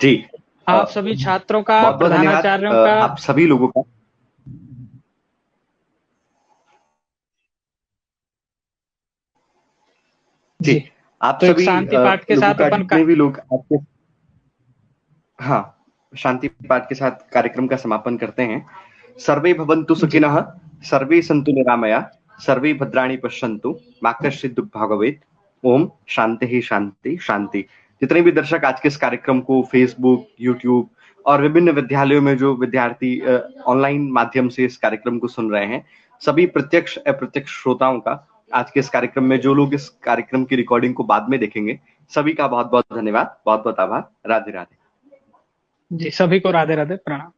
जी आप सभी छात्रों का, बहुत बहुत धन्यवाद प्रधानाचार्यों का। आप सभी लोगों का। जी, जी, आप तो एक सभी शांति पाठ के लोगों साथ का, अपन का जितने भी लोग आपके, हाँ, शांति पाठ के साथ कार्यक्रम का समापन करते हैं। सर्वे भवन्तु जी सुखिनः, सर्वे सन्तु निरामया, सर्वे भद्राणि पश्यन्तु, मा कश्चित् दुःखभाग् भवेत्। ओम शांति ही शांति शांति। जितने भी दर्शक आज के इस कार्यक्रम को फेसबुक, यूट्यूब और विभिन्न विद्यालयों में जो विद्यार्थी ऑनलाइन माध्यम से इस कार्यक्रम को सुन रहे हैं, सभी प्रत्यक्ष अप्रत्यक्ष श्रोताओं का, आज के इस कार्यक्रम में जो लोग इस कार्यक्रम की रिकॉर्डिंग को बाद में देखेंगे, सभी का बहुत बहुत धन्यवाद, बहुत बहुत आभार। राधे राधे। जी, सभी को राधे राधे, प्रणाम।